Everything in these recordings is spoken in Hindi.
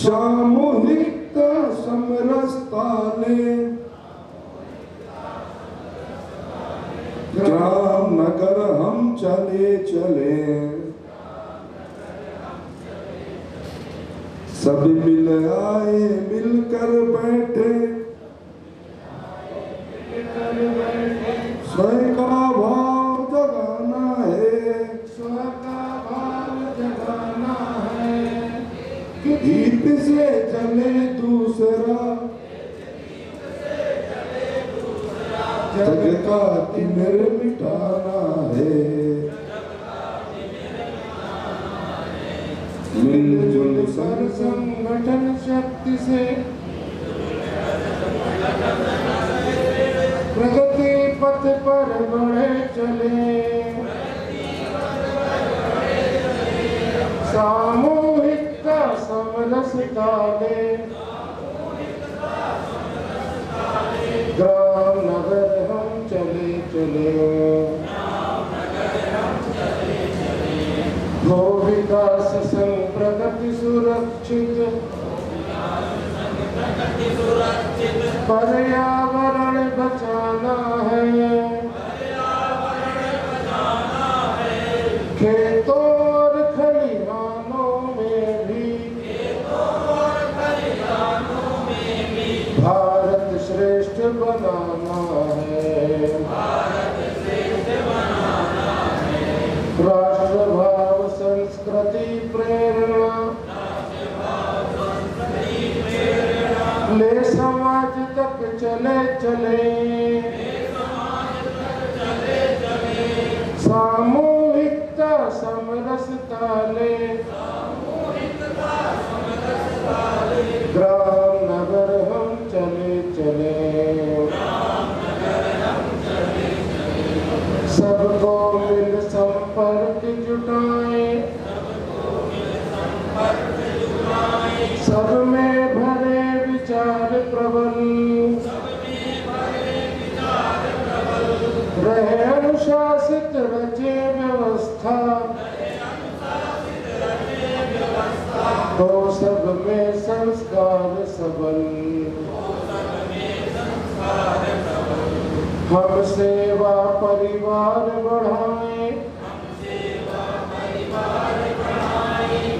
सामूहिकता समरसताले ग्राम नगर हम चले चले सभी मिल आए मिलकर बैठे स्वयं का भाव जगाना है स्वयं का भाव जगाना है कि दीप से जले दूसरा जग का तिमिर मिटाना है मिलजुल कर संगठन शक्ति से प्रगति पथ पर बढ़े चले सामूहिकता समरसता ले ग्राम नगर हम चले चले हो विकास संग प्रगति सुरक्षित पर्यावरण बचाना है खेतों और खलिहानों में भी भारत श्रेष्ठ बनाना है राष्ट्र भाव संस्कृति प्रेरणा ले समाज तक चले चले सामूहिकता समरसता ले ग्राम नगर हम चले चले सबको मिल संपर्क जुटाए सब में भरे विचार प्रबल रहे अनुशासित रचे व्यवस्था तो सब में संस्कार सबल हम सेवा परिवार बढ़ाएं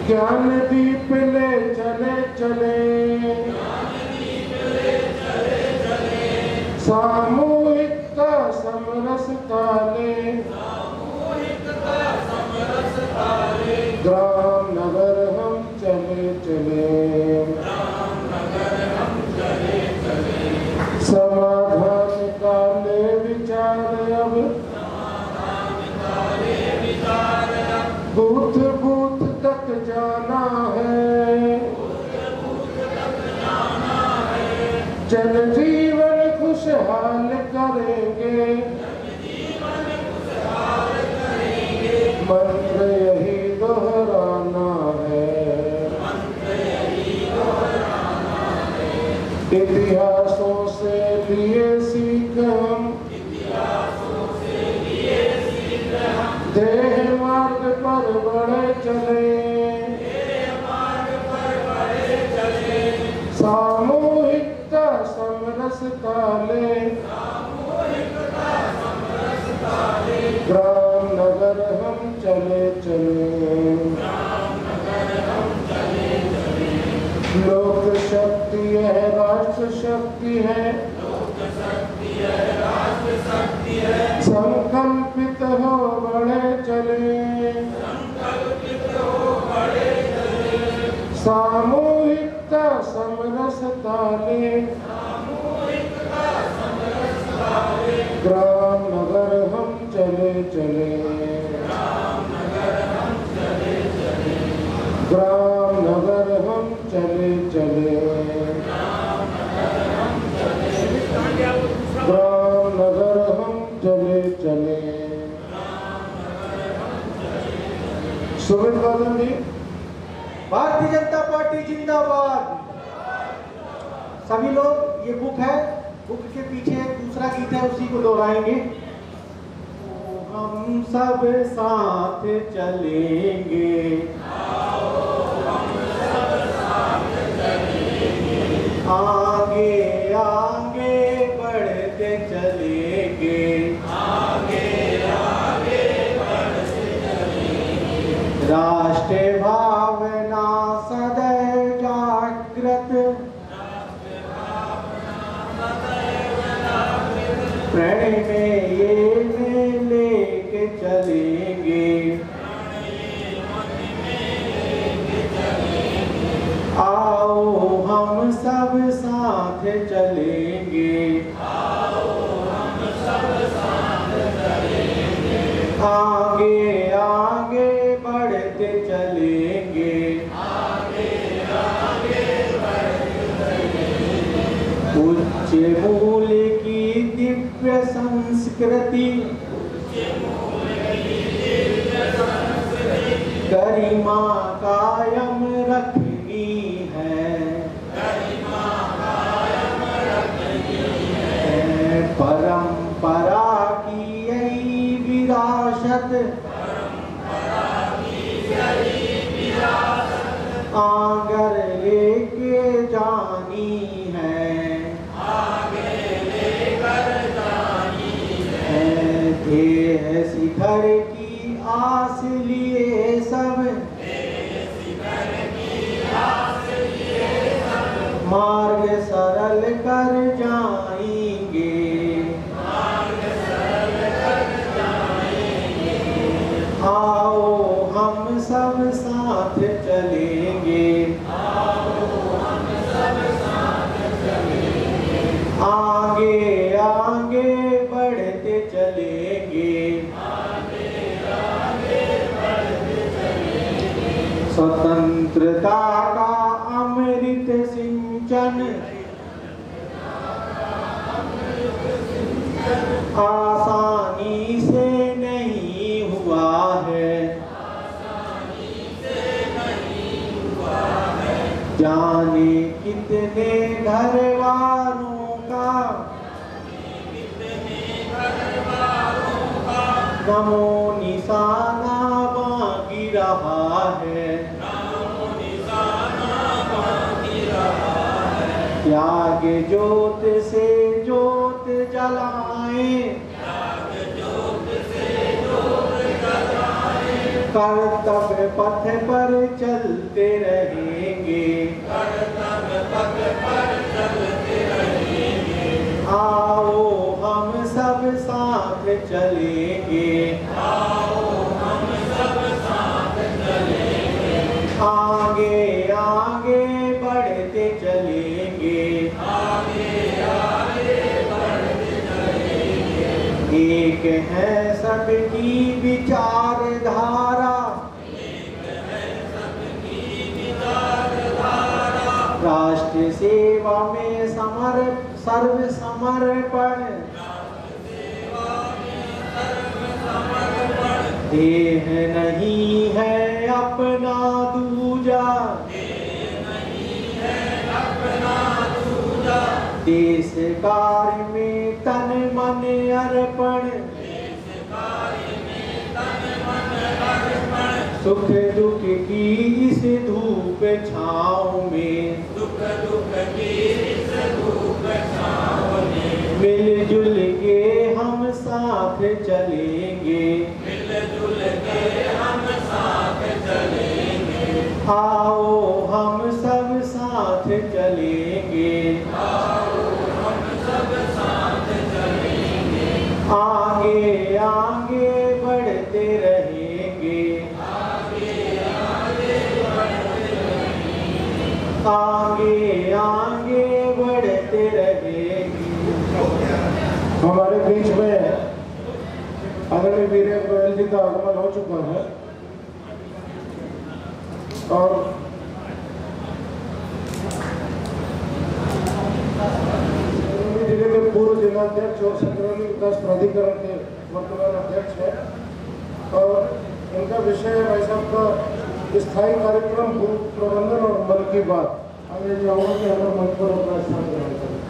ज्ञान दीप ले चले चले सामूहिकता समरसता ले ग्राम नगर हम चले चले समाधान का ले विचार अब बूथ बूथ तक जाना है जन जीवन खुशहाल करेंगे मंत्र यही दोहराना है इतिहासों से लिए सीख हम देह मार्ग पर बढ़े चले सामूहिकता समरसता ले ग्राम नगर हम चले चले लोक शक्ति है राष्ट्र शक्ति है संकल्पित हो बढ़े चले सामूहिकता समरसता ले ग्राम नगर हम चले चले ग्राम नगर हम चले चले ग्राम नगर हम चले चले सुमित बादल जी भारतीय जनता पार्टी जिंदाबाद। सभी लोग ये बुक है, बुक के पीछे एक दूसरा गीत है, उसी को दोहराएंगे। हम सब साथ चलेंगे, हम सब साथ आगे आगे बढ़ते चलेंगे, आगे आगे बढ़ते चलेंगे। राष्ट्रीय भावना सदैव जागृत, प्रण में ये लेके चलेंगे, आओ हम सब साथ चलेंगे, आगे आगे बढ़ते चलेंगे, उच्च मूल्य की दिव्य संस्कृति, गरिमा कायम रखनी है, परंपरा की यही विरासत, आगर लेके जानी है, ध्येय शिखर की आस लिए सब, मार्ग सरल कर जाएंगे, आओ हम सब साथ चलेंगे, आगे आगे बढ़ते चलेंगे, स्वतंत्रता का अमृत सिंचन, आसानी से नहीं हुआ है, जाने कितने घर वालों का नमो निशाना बाकी रहा है, त्याग ज्योत से ज्योत जलाएं, कर्तव्य पथ पर चलते रहेंगे, आओ हम सब साथ चलेंगे, आगे आगे बढ़ते चलेंगे, एक है सबकी विचारधारा, राष्ट्र सेवा में सर्व समर्पण, देह नहीं है अपना दूजा, देश कार्य में तन मन अर्पण, सुख दुख की इस धूप छाँव में, मिलजुल के हम साथ चलेंगे, आओ हम सब साथ चलेंगे, आगे आगे बढ़ते रहेंगे, आगे आगे बढ़ते रहेंगे। हमारे बीच में आदरणीय वीरेंद्र गोयल जी का आगमन हो चुका है और जिले के पूर्व जिलाध्यक्ष और संग्रामी विकास प्राधिकरण के वर्तमान अध्यक्ष है और उनका विषय है भाई साहब का स्थायी कार्यक्रम भू प्रबंधन और मन की बात। आगे जाऊंगा कि हमारे मंच पर अपना स्थान ग्रहण करें।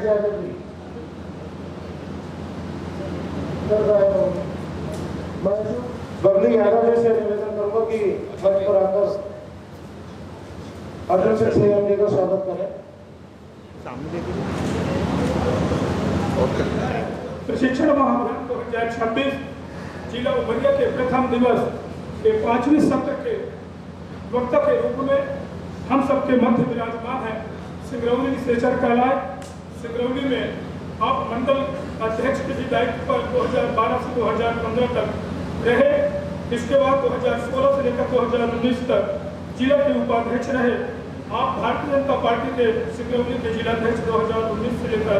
यादव जी कर रहे हो। मैं बबली यादव जी से निवेदन करूंगा कि मंच पर आकर अध्यक्ष संयम जी का स्वागत करें। प्रशिक्षण महाअभियान 2026 जिला उमरिया के प्रथम दिवस के 5वें सत्र के वक्ता के रूप में हम सबके मध्य विराजमान हैं सिंगरौली निशाचर कलाय। सिंगरौली में आप मंडल अध्यक्ष के दायित्व पर 2012 से 2015 तक रहे। इसके बाद 2016 से लेकर 2019 तक जिला के उपाध्यक्ष रहे। आप भारतीय जनता पार्टी के सिंगरौली के जिलाध्यक्ष 2019 से लेकर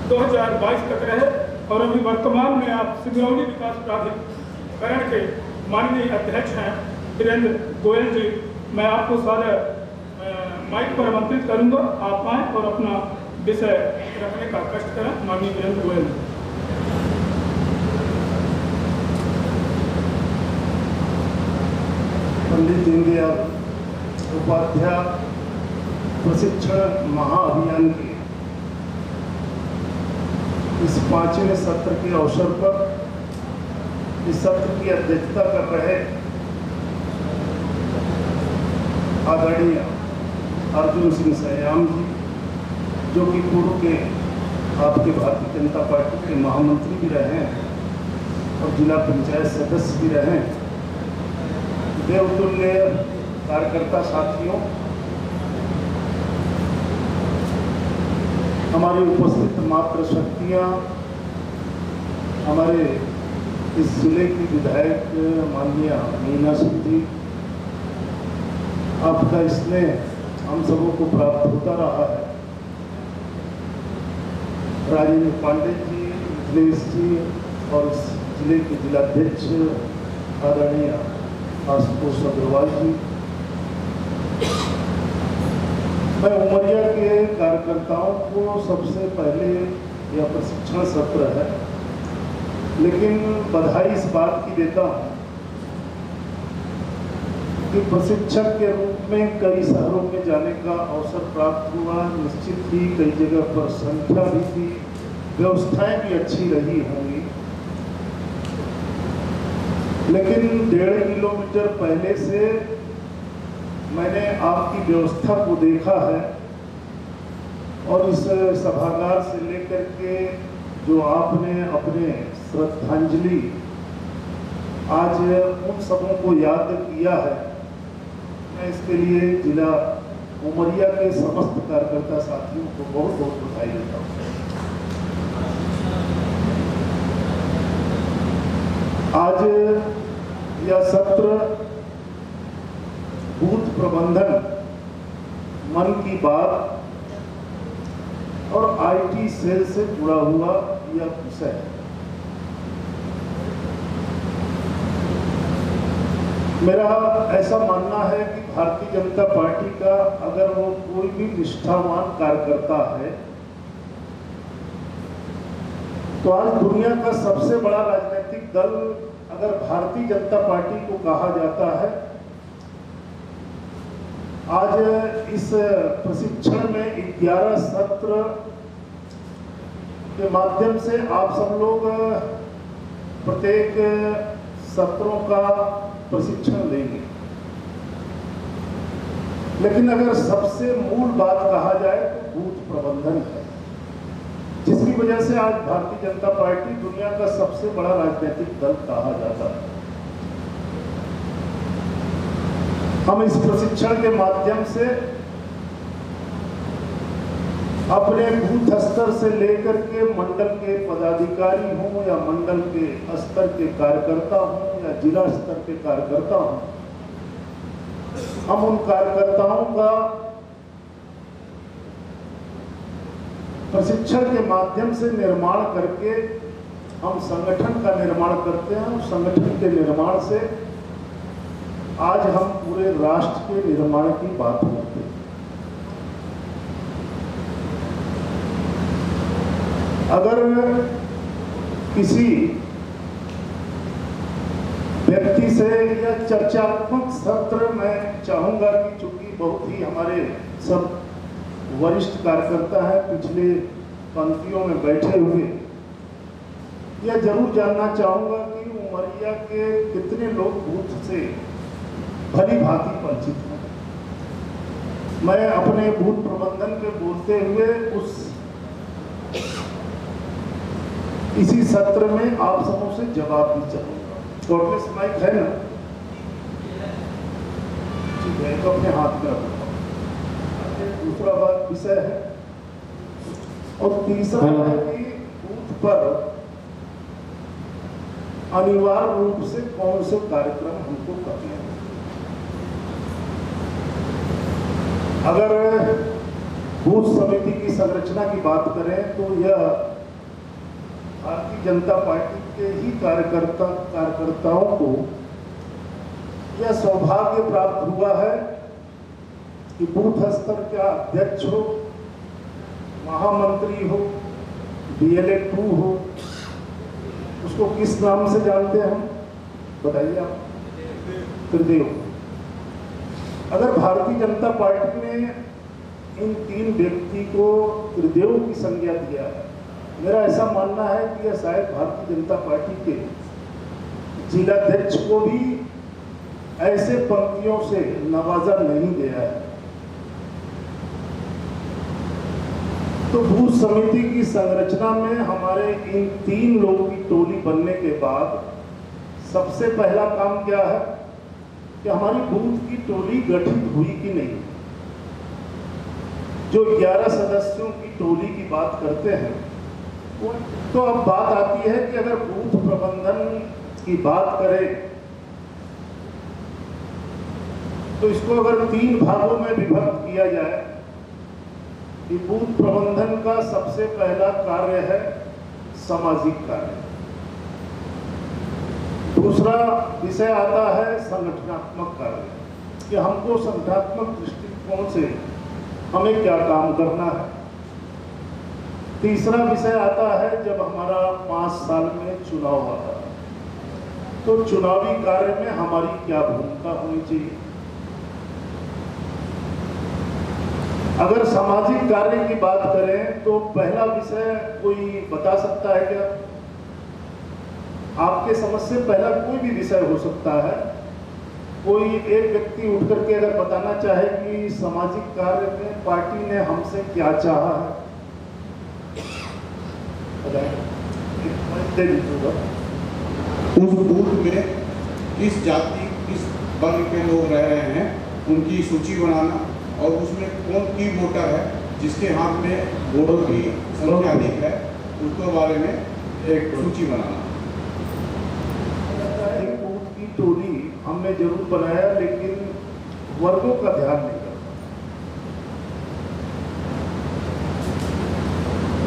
2022 तक रहे और अभी वर्तमान में आप सिंगरौली विकास प्राधिकरण के माननीय अध्यक्ष हैं वीरेंद्र गोयल जी। मैं आपको सारे माइक पर आमंत्रित करूंगा, आप आएँ और अपना विषय रखने का कष्ट करें। माननीय वीरेंद्र गोयल। पंडित दीनदयाल उपाध्याय प्रशिक्षण महाअभियान के इस 5वें सत्र के अवसर पर इस सत्र की अध्यक्षता कर रहे आदरणीय अर्जुन सिंह सयाम जी, जो कि पूर्व के आपके भारतीय जनता पार्टी के महामंत्री भी रहे हैं और जिला पंचायत सदस्य भी रहे हैं। देवतुल्य कार्यकर्ता साथियों, हमारी उपस्थित मात्र शक्तियाँ, हमारे इस जिले की विधायक माननीय मीना सिंह जी, आपका स्नेह हम सबों को प्राप्त होता रहा है। राजेंद्र पांडे जी, मिथिलेश जी और इस जिले के जिलाध्यक्ष आदरणीय आशुतोष अग्रवाल जी। मैं उमरिया के कार्यकर्ताओं को सबसे पहले यह प्रशिक्षण सत्र है, लेकिन बधाई इस बात की देता हूँ कि प्रशिक्षक के रूप में कई शहरों में जाने का अवसर प्राप्त हुआ। निश्चित ही कई जगह पर संख्या भी थी, व्यवस्थाएं भी अच्छी रही होंगी, लेकिन 1.5 किलोमीटर पहले से मैंने आपकी व्यवस्था को देखा है और इस सभागार से लेकर के जो आपने अपने श्रद्धांजलि आज उन सबों को याद किया है, मैं इसके लिए जिला उमरिया के समस्त कार्यकर्ता साथियों को बहुत बहुत बधाई देता हूँ। आज यह सत्र बूथ प्रबंधन, मन की बात और आईटी सेल से जुड़ा हुआ यह विषय है। मेरा ऐसा मानना है कि भारतीय जनता पार्टी का अगर वो कोई भी निष्ठावान कार्यकर्ता है तो आज दुनिया का सबसे बड़ा राजनीतिक दल अगर भारतीय जनता पार्टी को कहा जाता है। आज इस प्रशिक्षण में 11 सत्र के माध्यम से आप सब लोग प्रत्येक सत्रों का प्रशिक्षण लेंगे, लेकिन अगर सबसे मूल बात कहा जाए तो बूथ प्रबंधन है, जिसकी वजह से आज भारतीय जनता पार्टी दुनिया का सबसे बड़ा राजनीतिक दल कहा जाता है। हम इस प्रशिक्षण के माध्यम से अपने बूथ स्तर से लेकर के मंडल के पदाधिकारी हों या मंडल के स्तर के कार्यकर्ता हों या जिला स्तर के कार्यकर्ता हों, हम उन कार्यकर्ताओं का प्रशिक्षण के माध्यम से निर्माण करके हम संगठन का निर्माण करते हैं। उस संगठन के निर्माण से आज हम पूरे राष्ट्र के निर्माण की बात करते हैं। अगर किसी व्यक्ति से या चर्चात्मक सत्र मैं चाहूंगा कि चूंकि बहुत ही हमारे सब वरिष्ठ कार्यकर्ता हैं, पिछले पंक्तियों में बैठे हुए यह जरूर जानना चाहूँगा कि उमरिया के कितने लोग बूथ से भली भांति परिचित हैं। मैं अपने बूथ प्रबंधन पे बोलते हुए इसी सत्र में आप सबों से जवाब भी चाहूँगा। कॉर्डलेस माइक है ना? ठीक है, तो अपने हाथ में रखो। दूसरा बात विषय है और तीसरा है कि बूथ पर अनिवार्य रूप से कौन से कार्यक्रम हमको करने हैं। अगर बूथ समिति की संरचना की बात करें तो यह भारतीय जनता पार्टी के ही कार्यकर्ताओं को यह सौभाग्य प्राप्त हुआ है कि बूथ स्तर का अध्यक्ष हो, महामंत्री हो, DLA 2 हो, उसको किस नाम से जानते हैं हम, बताइए आप? त्रिदेव। अगर भारतीय जनता पार्टी ने इन 3 व्यक्ति को त्रिदेव की संज्ञा दिया है, मेरा ऐसा मानना है कि यह शायद भारतीय जनता पार्टी के जिलाध्यक्ष को भी ऐसे पंक्तियों से नवाजा नहीं गया है। तो बूथ समिति की संरचना में हमारे इन 3 लोगों की टोली बनने के बाद सबसे पहला काम क्या है कि हमारी बूथ की टोली गठित हुई कि नहीं। जो 11 सदस्यों की टोली की बात करते हैं, तो अब बात आती है कि अगर बूथ प्रबंधन की बात करें तो इसको अगर 3 भागों में विभक्त किया जाए कि बूथ प्रबंधन का सबसे पहला कार्य है सामाजिक कार्य, दूसरा विषय आता है संगठनात्मक कार्य कि हमको संगठनात्मक दृष्टिकोण से हमें क्या काम करना है, तीसरा विषय आता है जब हमारा 5 साल में चुनाव आता है तो चुनावी कार्य में हमारी क्या भूमिका होनी चाहिए। अगर सामाजिक कार्य की बात करें तो पहला विषय कोई बता सकता है क्या? आपके समझ से पहला कोई भी विषय हो सकता है। कोई एक व्यक्ति उठ करके अगर बताना चाहे कि सामाजिक कार्य में पार्टी ने हमसे क्या चाहा है, उस बूथ में किस जाति किस वर्ग के लोग रह रहे हैं उनकी सूची बनाना और उसमें कौन की वोटर है जिसके हाथ में वोटों की संख्या अधिक है उसके बारे में एक सूची बनाना। एक बूथ की टोली हमने जरूर बनाया लेकिन वर्गों का ध्यान नहीं करता।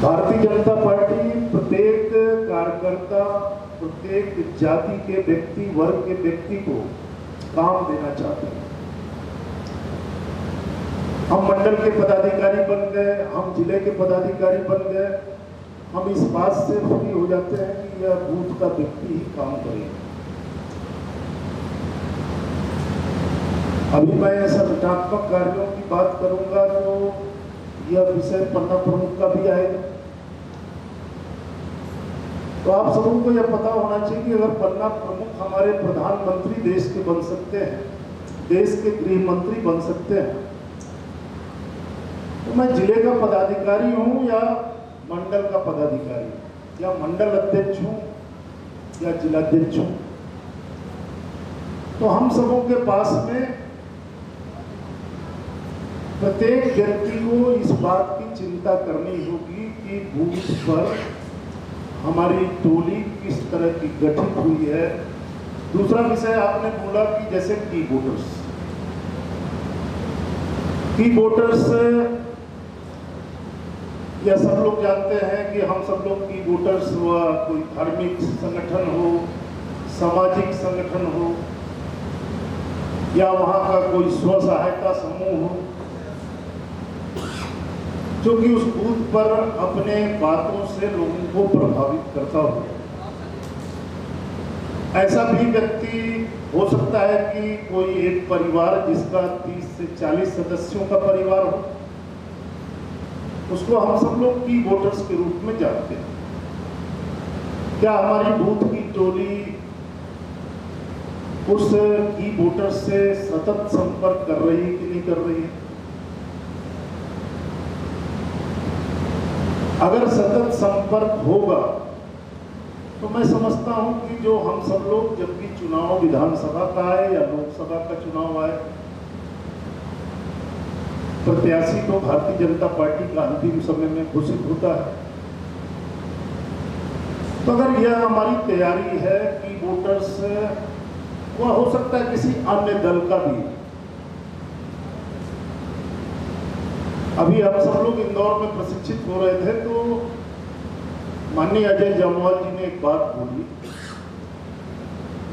भारतीय जनता पार्टी प्रत्येक कार्यकर्ता प्रत्येक जाति के व्यक्ति वर्ग के व्यक्ति को काम देना चाहते हैं। हम मंडल के पदाधिकारी बन गए, हम जिले के पदाधिकारी बन गए, हम इस बात से फ्री हो जाते हैं कि यह बूथ का व्यक्ति ही काम करेगा। अभी मैं संगठनात्मक कार्यों की बात करूंगा तो यह विषय पन्ना प्रमुख का भी आएगा। तो आप सबों को यह पता होना चाहिए कि अगर पन्ना प्रमुख हमारे प्रधानमंत्री देश के बन सकते हैं, देश के गृह मंत्री बन सकते हैं, तो मैं जिले का पदाधिकारी हूं या मंडल का पदाधिकारी या मंडल अध्यक्ष हूं या जिलाध्यक्ष हूं, तो हम सबों के पास में प्रत्येक व्यक्ति को इस बात की चिंता करनी होगी कि बूथ पर हमारी टोली किस तरह की गठित हुई है। दूसरा विषय आपने बोला कि जैसे की वोटर्स या सब लोग जानते हैं कि हम सब लोग की वोटर्स हुआ कोई धार्मिक संगठन हो, सामाजिक संगठन हो या वहाँ का कोई स्व सहायता समूह हो जो कि उस बूथ पर अपने बातों से लोगों को प्रभावित करता हो। ऐसा भी व्यक्ति हो सकता है कि कोई एक परिवार जिसका 30 से 40 सदस्यों का परिवार हो, उसको हम सब लोग की वोटर्स के रूप में जानते हैं। क्या हमारी बूथ की टोली उस की वोटर्स से सतत संपर्क कर रही है कि नहीं कर रही है? अगर सतत संपर्क होगा तो मैं समझता हूं कि जो हम सब लोग जब भी चुनाव विधानसभा का आए या लोकसभा का चुनाव आए, प्रत्याशी तो भारतीय जनता पार्टी का अंतिम समय में घोषित होता है। तो अगर यह हमारी तैयारी है कि वोटर्स, वह हो सकता है किसी अन्य दल का भी। अभी हम सब लोग इंदौर में प्रशिक्षित हो रहे थे तो माननीय अजय जामवाल जी ने एक बात बोली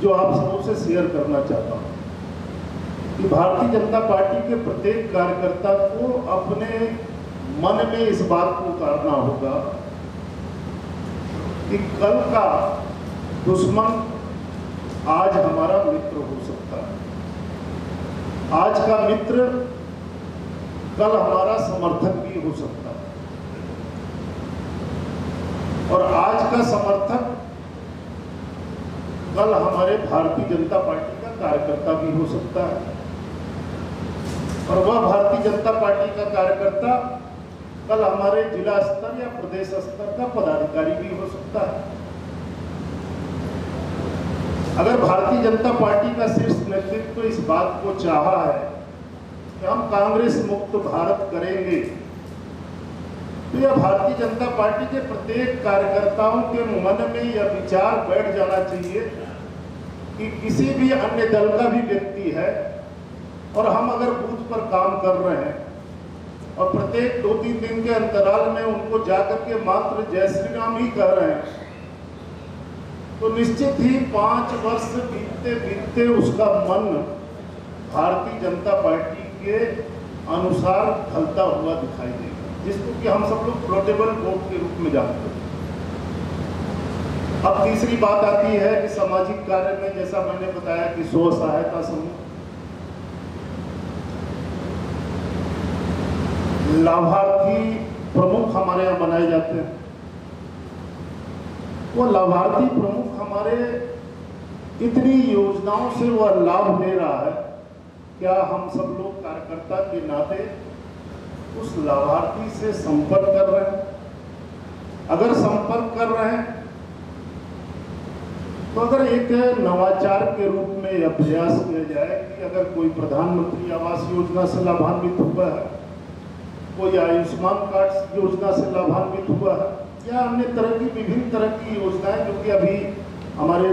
जो आप सबों से शेयर करना चाहता हूं कि भारतीय जनता पार्टी के प्रत्येक कार्यकर्ता को अपने मन में इस बात को उतारना होगा कि कल का दुश्मन आज हमारा मित्र हो सकता है, आज का मित्र कल हमारा समर्थक भी हो सकता है, और आज का समर्थक कल हमारे भारतीय जनता पार्टी का कार्यकर्ता भी हो सकता है, और वह भारतीय जनता पार्टी का कार्यकर्ता कल हमारे जिला स्तर या प्रदेश स्तर का पदाधिकारी भी हो सकता है। अगर भारतीय जनता पार्टी का शीर्ष नेतृत्व इस बात को चाहा है कि हम कांग्रेस मुक्त भारत करेंगे, तो यह भारतीय जनता पार्टी के प्रत्येक कार्यकर्ताओं के मन में यह विचार बैठ जाना चाहिए कि किसी भी अन्य दल का भी व्यक्ति है और हम अगर बूथ पर काम कर रहे हैं और प्रत्येक 2-3 दिन के अंतराल में उनको जाकर के मात्र जय श्री राम ही कह रहे हैं, तो निश्चित ही 5 वर्ष बीतते बीतते उसका मन भारतीय जनता पार्टी के अनुसार ढलता हुआ दिखाई देगा, जिसको कि हम सब लोग फ्लोटेबल वोट के रूप में जानते हैं। अब तीसरी बात आती है कि सामाजिक कार्य में, जैसा मैंने बताया कि स्व सहायता समूह, लाभार्थी प्रमुख हमारे यहाँ बनाए जाते हैं। वो लाभार्थी प्रमुख हमारे इतनी योजनाओं से वह लाभ ले रहा है, क्या हम सब लोग कार्यकर्ता के नाते उस लाभार्थी से संपर्क कर रहे हैं? अगर संपर्क कर रहे हैं तो अगर एक नवाचार के रूप में यह प्रयास किया जाए कि अगर कोई प्रधानमंत्री आवास योजना से लाभान्वित हुआ है, कोई आयुष्मान कार्ड योजना से लाभान्वित हुआ है, या अन्य तरह की विभिन्न तरह की योजनाएं जो कि अभी हमारे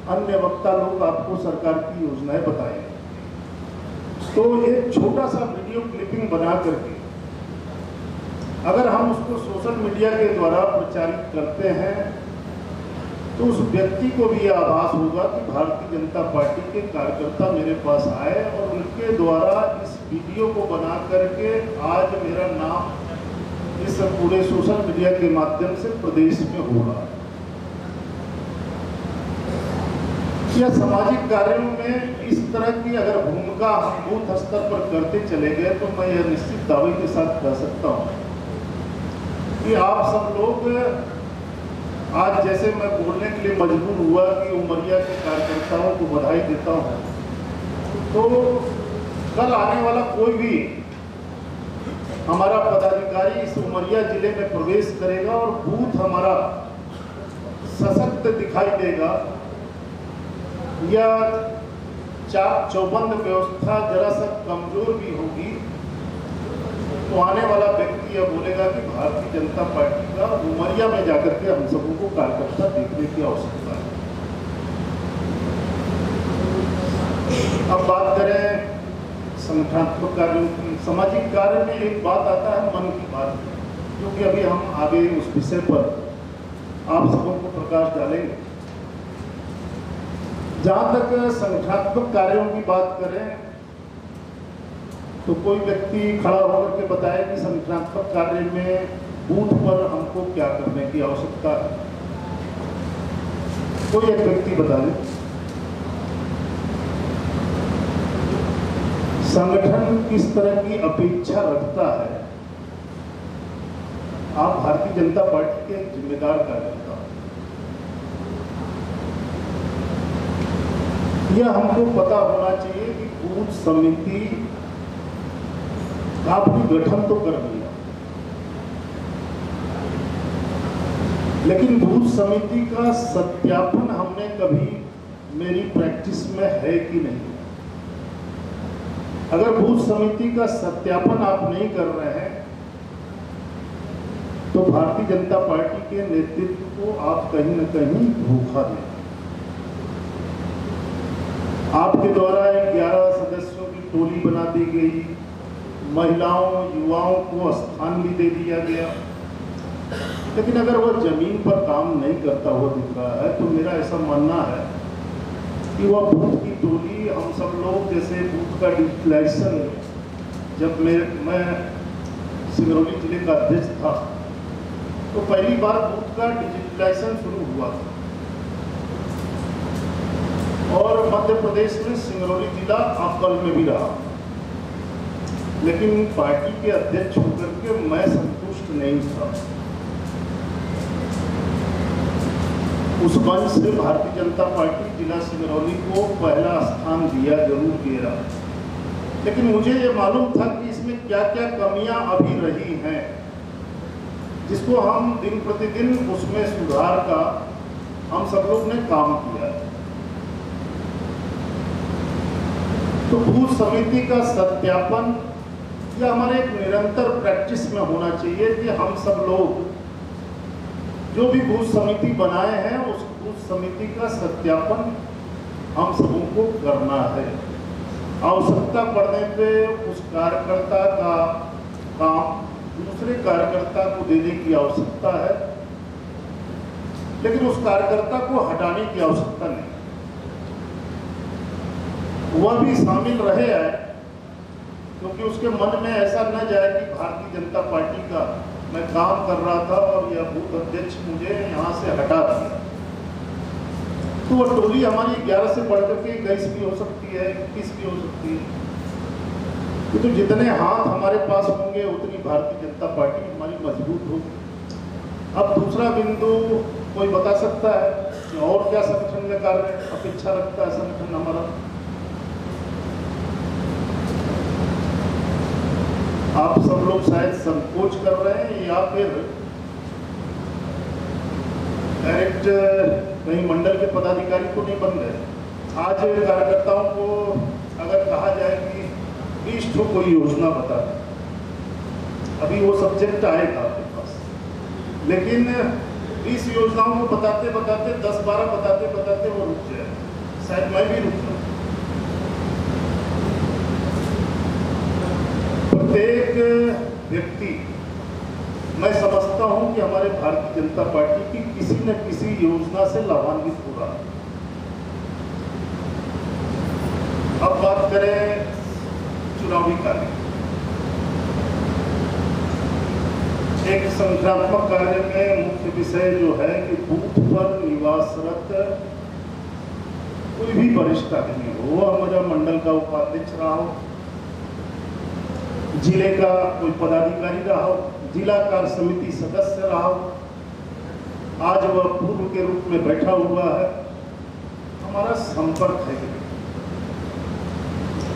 अन्य वक्ता लोग आपको सरकार की योजनाएं बताएंगे, तो एक छोटा सा वीडियो क्लिपिंग बना करके अगर हम उसको सोशल मीडिया के द्वारा प्रचारित करते हैं तो उस व्यक्ति को भी यह आभास होगा कि भारतीय जनता पार्टी के कार्यकर्ता मेरे पास आए और उनके द्वारा इस वीडियो को बना करके आज मेरा नाम इस पूरे सोशल मीडिया के माध्यम से प्रदेश में हो रहा है। यह सामाजिक कार्यों में इस तरह की अगर भूमिका हम बूथ स्तर पर करते चले गए तो मैं यह निश्चित दावे के साथ कह सकता हूँ कि आप सब लोग आज, जैसे मैं बोलने के लिए मजबूर हुआ कि उमरिया के कार्यकर्ताओं को बधाई देता हूँ, तो कल आने वाला कोई भी हमारा पदाधिकारी इस उमरिया जिले में प्रवेश करेगा और बूथ हमारा सशक्त दिखाई देगा या चाक चौबंद व्यवस्था जरा सा कमजोर भी होगी, तो आने वाला व्यक्ति यह बोलेगा कि भारतीय जनता पार्टी का उमरिया में जाकर के हम सबों को कार्यकर्ता देखने की आवश्यकता है। अब बात करें संगठनात्मक कार्यों की। सामाजिक कार्य में एक बात आता है मन की बात, क्योंकि अभी हम आगे उस विषय पर आप सबों को प्रकाश डालेंगे। जहां तक संगठनात्मक कार्यों की बात करें तो कोई व्यक्ति खड़ा होकर के बताए कि संगठनात्मक कार्य में बूथ पर हमको क्या करने की आवश्यकता है। कोई एक व्यक्ति बता दे। संगठन किस तरह की अपेक्षा रखता है आप भारतीय जनता पार्टी के जिम्मेदार कार्यकर्ता, यह हमको पता होना चाहिए कि बूथ समिति का भी गठन तो कर दिया, लेकिन बूथ समिति का सत्यापन हमने कभी मेरी प्रैक्टिस में है कि नहीं। अगर बूथ समिति का सत्यापन आप नहीं कर रहे हैं तो भारतीय जनता पार्टी के नेतृत्व को आप कहीं न कहीं धोखा दें। आपके द्वारा 11 सदस्यों की टोली बना दी गई, महिलाओं युवाओं को स्थान भी दे दिया गया, लेकिन अगर वह जमीन पर काम नहीं करता हुआ दिख रहा है तो मेरा ऐसा मानना है कि वह बूथ की टोली, हम सब लोग जैसे बूथ का डिजिटलाइजेशन, जब मैं सिंगरौली जिले का अध्यक्ष था तो पहली बार बूथ का डिजिटलाइजेशन शुरू हुआ था और मध्य प्रदेश में सिंगरौली जिला अव्वल में भी रहा, लेकिन पार्टी के अध्यक्ष होकर के मैं संतुष्ट नहीं था। उस वंश से भारतीय जनता पार्टी जिला सिंगरौली को पहला स्थान दिया, जरूर दिया, लेकिन मुझे ये मालूम था कि इसमें क्या क्या कमियां अभी रही हैं, जिसको हम दिन प्रतिदिन उसमें सुधार का हम सब लोग ने काम किया। तो बूथ समिति का सत्यापन यह हमारे एक निरंतर प्रैक्टिस में होना चाहिए कि हम सब लोग जो भी बूथ समिति बनाए हैं उस बूथ समिति का सत्यापन हम सबों को करना है। आवश्यकता पड़ने पे उस कार्यकर्ता का काम दूसरे कार्यकर्ता को देने की आवश्यकता है, लेकिन उस कार्यकर्ता को हटाने की आवश्यकता नहीं। वह भी शामिल रहे है, क्योंकि उसके मन में ऐसा न जाए कि भारतीय जनता पार्टी का मैं काम कर रहा था और यह बूथ अध्यक्ष मुझे यहाँ से हटा दिया। तो वह टोली हमारी 11 से बढ़कर के 21 भी हो सकती है, 21 भी हो सकती है। तो जितने हाथ हमारे पास होंगे उतनी भारतीय जनता पार्टी हमारी मजबूत होगी। अब दूसरा बिंदु कोई बता सकता है कि और क्या संगठन में कार्य अपेक्षा रखता है संगठन हमारा। आप सब लोग शायद संकोच कर रहे हैं या फिर डायरेक्ट कहीं मंडल के पदाधिकारी को नहीं बन गए। आज कार्यकर्ताओं को अगर कहा जाए कि 20 ठो कोई योजना बता दें, अभी वो सब्जेक्ट आएगा आपके पास, लेकिन 20 योजनाओं को बताते बताते 10-12 बताते बताते वो रुक जाए, शायद मैं भी रुक जाऊँ। प्रत्येक व्यक्ति, मैं समझता हूं कि हमारे भारतीय जनता पार्टी की किसी न किसी योजना से लाभान्वित हो रहा है। अब बात करें चुनावी कार्य, एक संगठनात्मक कार्य में मुख्य विषय जो है कि बूथ पर निवासरत कोई भी वरिष्ठ आदमी हो, वो हमारा मंडल का उपाध्यक्ष रहा हो, जिले का कोई पदाधिकारी रहा हो, जिला कार्य समिति सदस्य रहा हो, आज वह पूर्व के रूप में बैठा हुआ है, हमारा संपर्क है,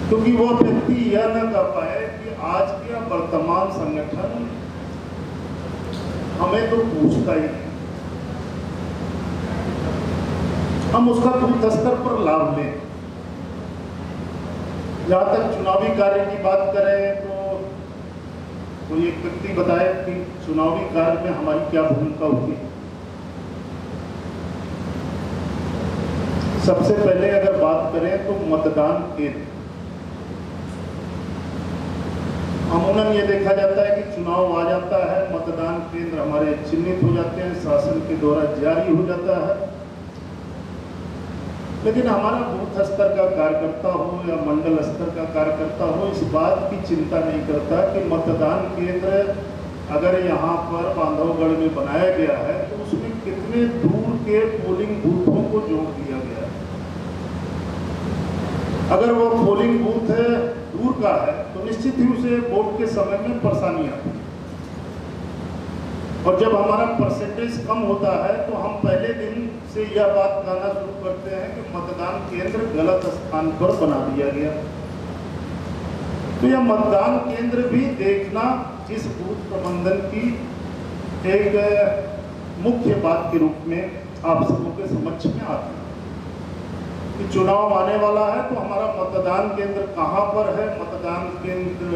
क्योंकि वो व्यक्ति यह न कह पाए कि आज का वर्तमान संगठन हमें तो पूछता ही नहीं, हम उसका बूथ स्तर पर लाभ लें। जहां तक चुनावी कार्य की बात करें तो कोई एक व्यक्ति बताए कि चुनावी कार्य में हमारी क्या भूमिका होगी। सबसे पहले अगर बात करें तो मतदान केंद्र, अमूमन ये देखा जाता है कि चुनाव आ जाता है, मतदान केंद्र हमारे चिन्हित हो जाते हैं, शासन के द्वारा जारी हो जाता है, लेकिन हमारा बूथ स्तर का कार्यकर्ता हो या मंडल स्तर का कार्यकर्ता हो इस बात की चिंता नहीं करता कि मतदान केंद्र अगर यहाँ पर बांधवगढ़ में बनाया गया है तो उसमें कितने दूर के पोलिंग बूथों को जोड़ दिया गया है। अगर वो पोलिंग बूथ दूर का है तो निश्चित ही उसे वोट के समय में परेशानी आती है। और जब हमारा परसेंटेज कम होता है तो हम पहले दिन से यह बात कहना शुरू करते हैं कि मतदान केंद्र गलत स्थान पर बना दिया गया। तो यह मतदान केंद्र भी देखना इस बूथ प्रबंधन की एक मुख्य बात के रूप में आप सबों के समक्ष में आती है कि चुनाव आने वाला है तो हमारा मतदान केंद्र कहाँ पर है, मतदान केंद्र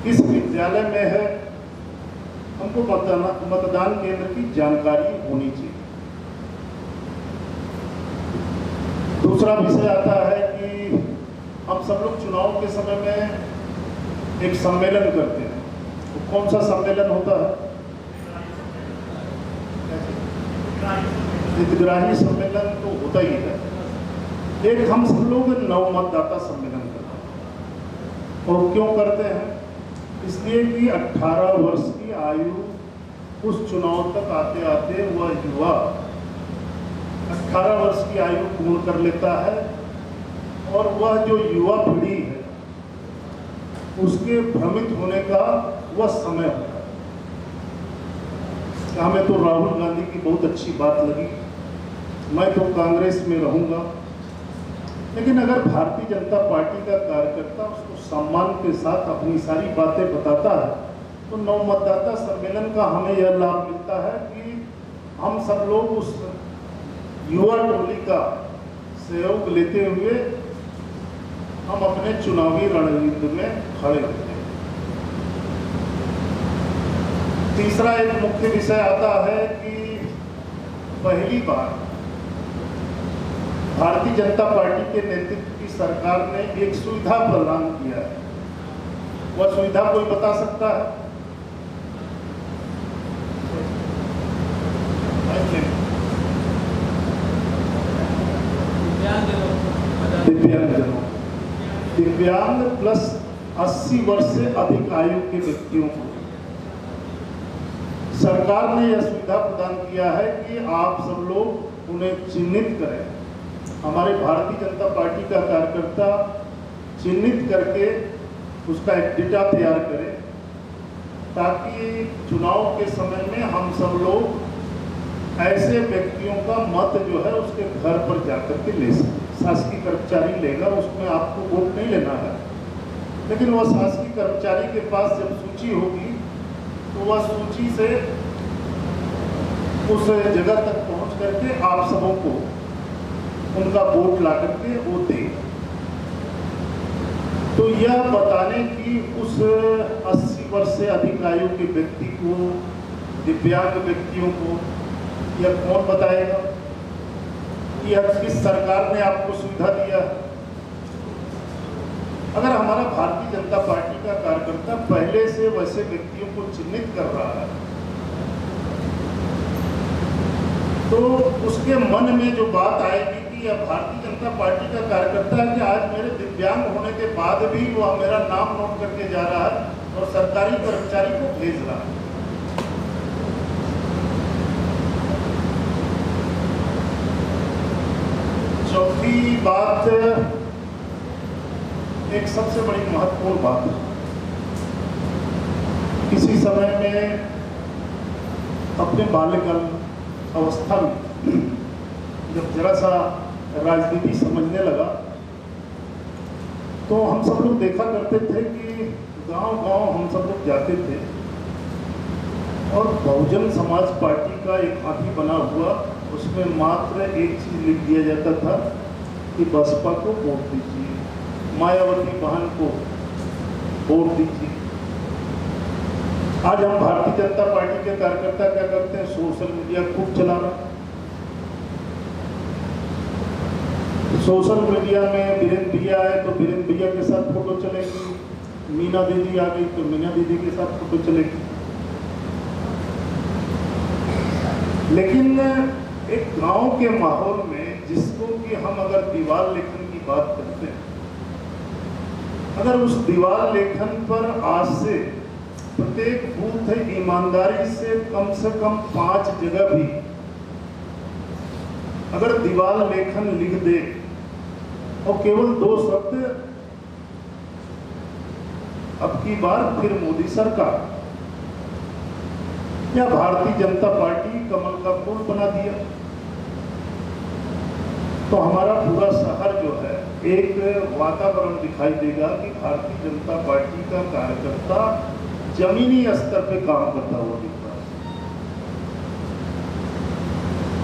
किस विद्यालय में है, हमको मतदान केंद्र की जानकारी होनी चाहिए। दूसरा विषय आता है कि हम सब लोग चुनाव के समय में एक सम्मेलन करते हैं। तो कौन सा सम्मेलन होता है? हितग्राही सम्मेलन तो होता ही है। एक हम सब लोग नव मतदाता सम्मेलन करते हैं। और क्यों करते हैं? इसलिए कि 18 वर्ष की आयु उस चुनाव तक आते आते वह युवा 18 वर्ष की आयु पूर्ण कर लेता है और वह जो युवा पीढ़ी है उसके भ्रमित होने का वह समय होता है। हमें तो राहुल गांधी की बहुत अच्छी बात लगी, मैं तो कांग्रेस में रहूंगा, लेकिन अगर भारतीय जनता पार्टी का कार्यकर्ता उसको सम्मान के साथ अपनी सारी बातें बताता है तो नव मतदाता सम्मेलन का हमें यह लाभ मिलता है कि हम सब लोग उस युवा टोली का सहयोग लेते हुए हम अपने चुनावी रणनीति में खड़े होते हैं। तीसरा एक मुख्य विषय आता है कि पहली बार भारतीय जनता पार्टी के नेतृत्व की सरकार ने एक सुविधा प्रदान किया है। वह सुविधा कोई बता सकता है? दिव्यांग प्लस 80 वर्ष से अधिक आयु के व्यक्तियों को सरकार ने यह सुविधा प्रदान किया है कि आप सब लोग उन्हें चिन्हित करें। हमारे भारतीय जनता पार्टी का कार्यकर्ता चिन्हित करके उसका एक डेटा तैयार करें ताकि चुनाव के समय में हम सब लोग ऐसे व्यक्तियों का मत जो है उसके घर पर जाकर के ले सकें। शासकीय कर्मचारी लेगा, उसमें आपको वोट नहीं लेना है, लेकिन वह शासकीय कर्मचारी के पास जब सूची होगी तो वह सूची से उस जगह तक पहुंच करके आप सबों को उनका वोट ला करके वो दे। तो यह बताने की उस 80 वर्ष से अधिक आयु के व्यक्ति को, दिव्यांग व्यक्तियों को, यह कौन बताएगा? यह किस सरकार ने आपको सुविधा दिया है? अगर हमारा भारतीय जनता पार्टी का कार्यकर्ता पहले से वैसे व्यक्तियों को चिन्हित कर रहा है तो उसके मन में जो बात आएगी कि यह भारतीय जनता पार्टी का कार्यकर्ता है कि आज मेरे दिव्यांग होने के बाद भी वह मेरा नाम नोट करके जा रहा है और सरकारी कर्मचारी को भेज रहा है। चौथी बात, एक सबसे बड़ी महत्वपूर्ण बात है, किसी समय में अपने बाल्यकाल अवस्था में जब जरा सा राजनीति समझने लगा तो हम सब लोग देखा करते थे कि गांव-गांव हम सब लोग जाते थे और बहुजन समाज पार्टी का एक हाथी बना हुआ, उसमें मात्र एक चीज लिख दिया जाता था कि बसपा को वोट दीजिए, मायावती बहन को वोट दीजिए। आज हम भारतीय जनता पार्टी के कार्यकर्ता क्या करते हैं? सोशल मीडिया खूब चलाना। सोशल मीडिया में बीरेंद्र भैया आए तो बीरेंद्र भैया के साथ फोटो चलेगी, मीना दीदी आ गई तो मीना दीदी के साथ फोटो चलेगी। लेकिन एक गांव के माहौल में जिसको कि हम अगर दीवार लेखन की बात करते हैं, अगर उस दीवार लेखन पर आज से प्रत्येक बूथ ईमानदारी से कम 5 जगह भी अगर दीवार लेखन लिख दे और केवल 2 शब्द अब की बार फिर मोदी सरकार, या भारतीय जनता पार्टी कमल का फूल बना दिया। तो हमारा पूरा शहर जो है एक वातावरण दिखाई देगा कि भारतीय जनता पार्टी का कार्यकर्ता जमीनी स्तर पे काम करता हुआ दिख रहा है।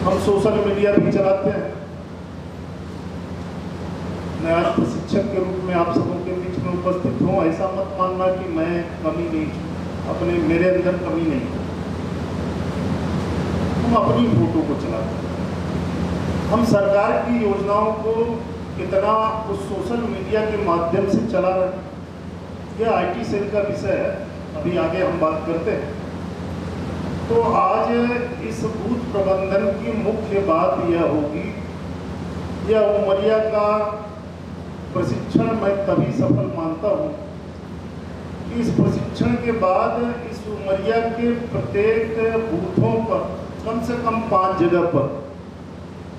हम सोशल मीडिया भी चलाते हैं। मैं आज प्रशिक्षक के रूप में आप सबों के बीच में उपस्थित हूँ। ऐसा मत मानना कि मैं कमी नहीं, अपने मेरे अंदर कमी नहीं। हम अपनी फोटो को चलाते हैं। हम सरकार की योजनाओं को कितना उस सोशल मीडिया के माध्यम से चला रहे हैं, यह IT सेल का विषय है, अभी आगे हम बात करते हैं। तो आज इस बूथ प्रबंधन की मुख्य बात यह होगी, यह उमरिया का प्रशिक्षण मैं तभी सफल मानता हूँ कि इस प्रशिक्षण के बाद इस उमरिया के प्रत्येक बूथों पर कम से कम 5 जगह पर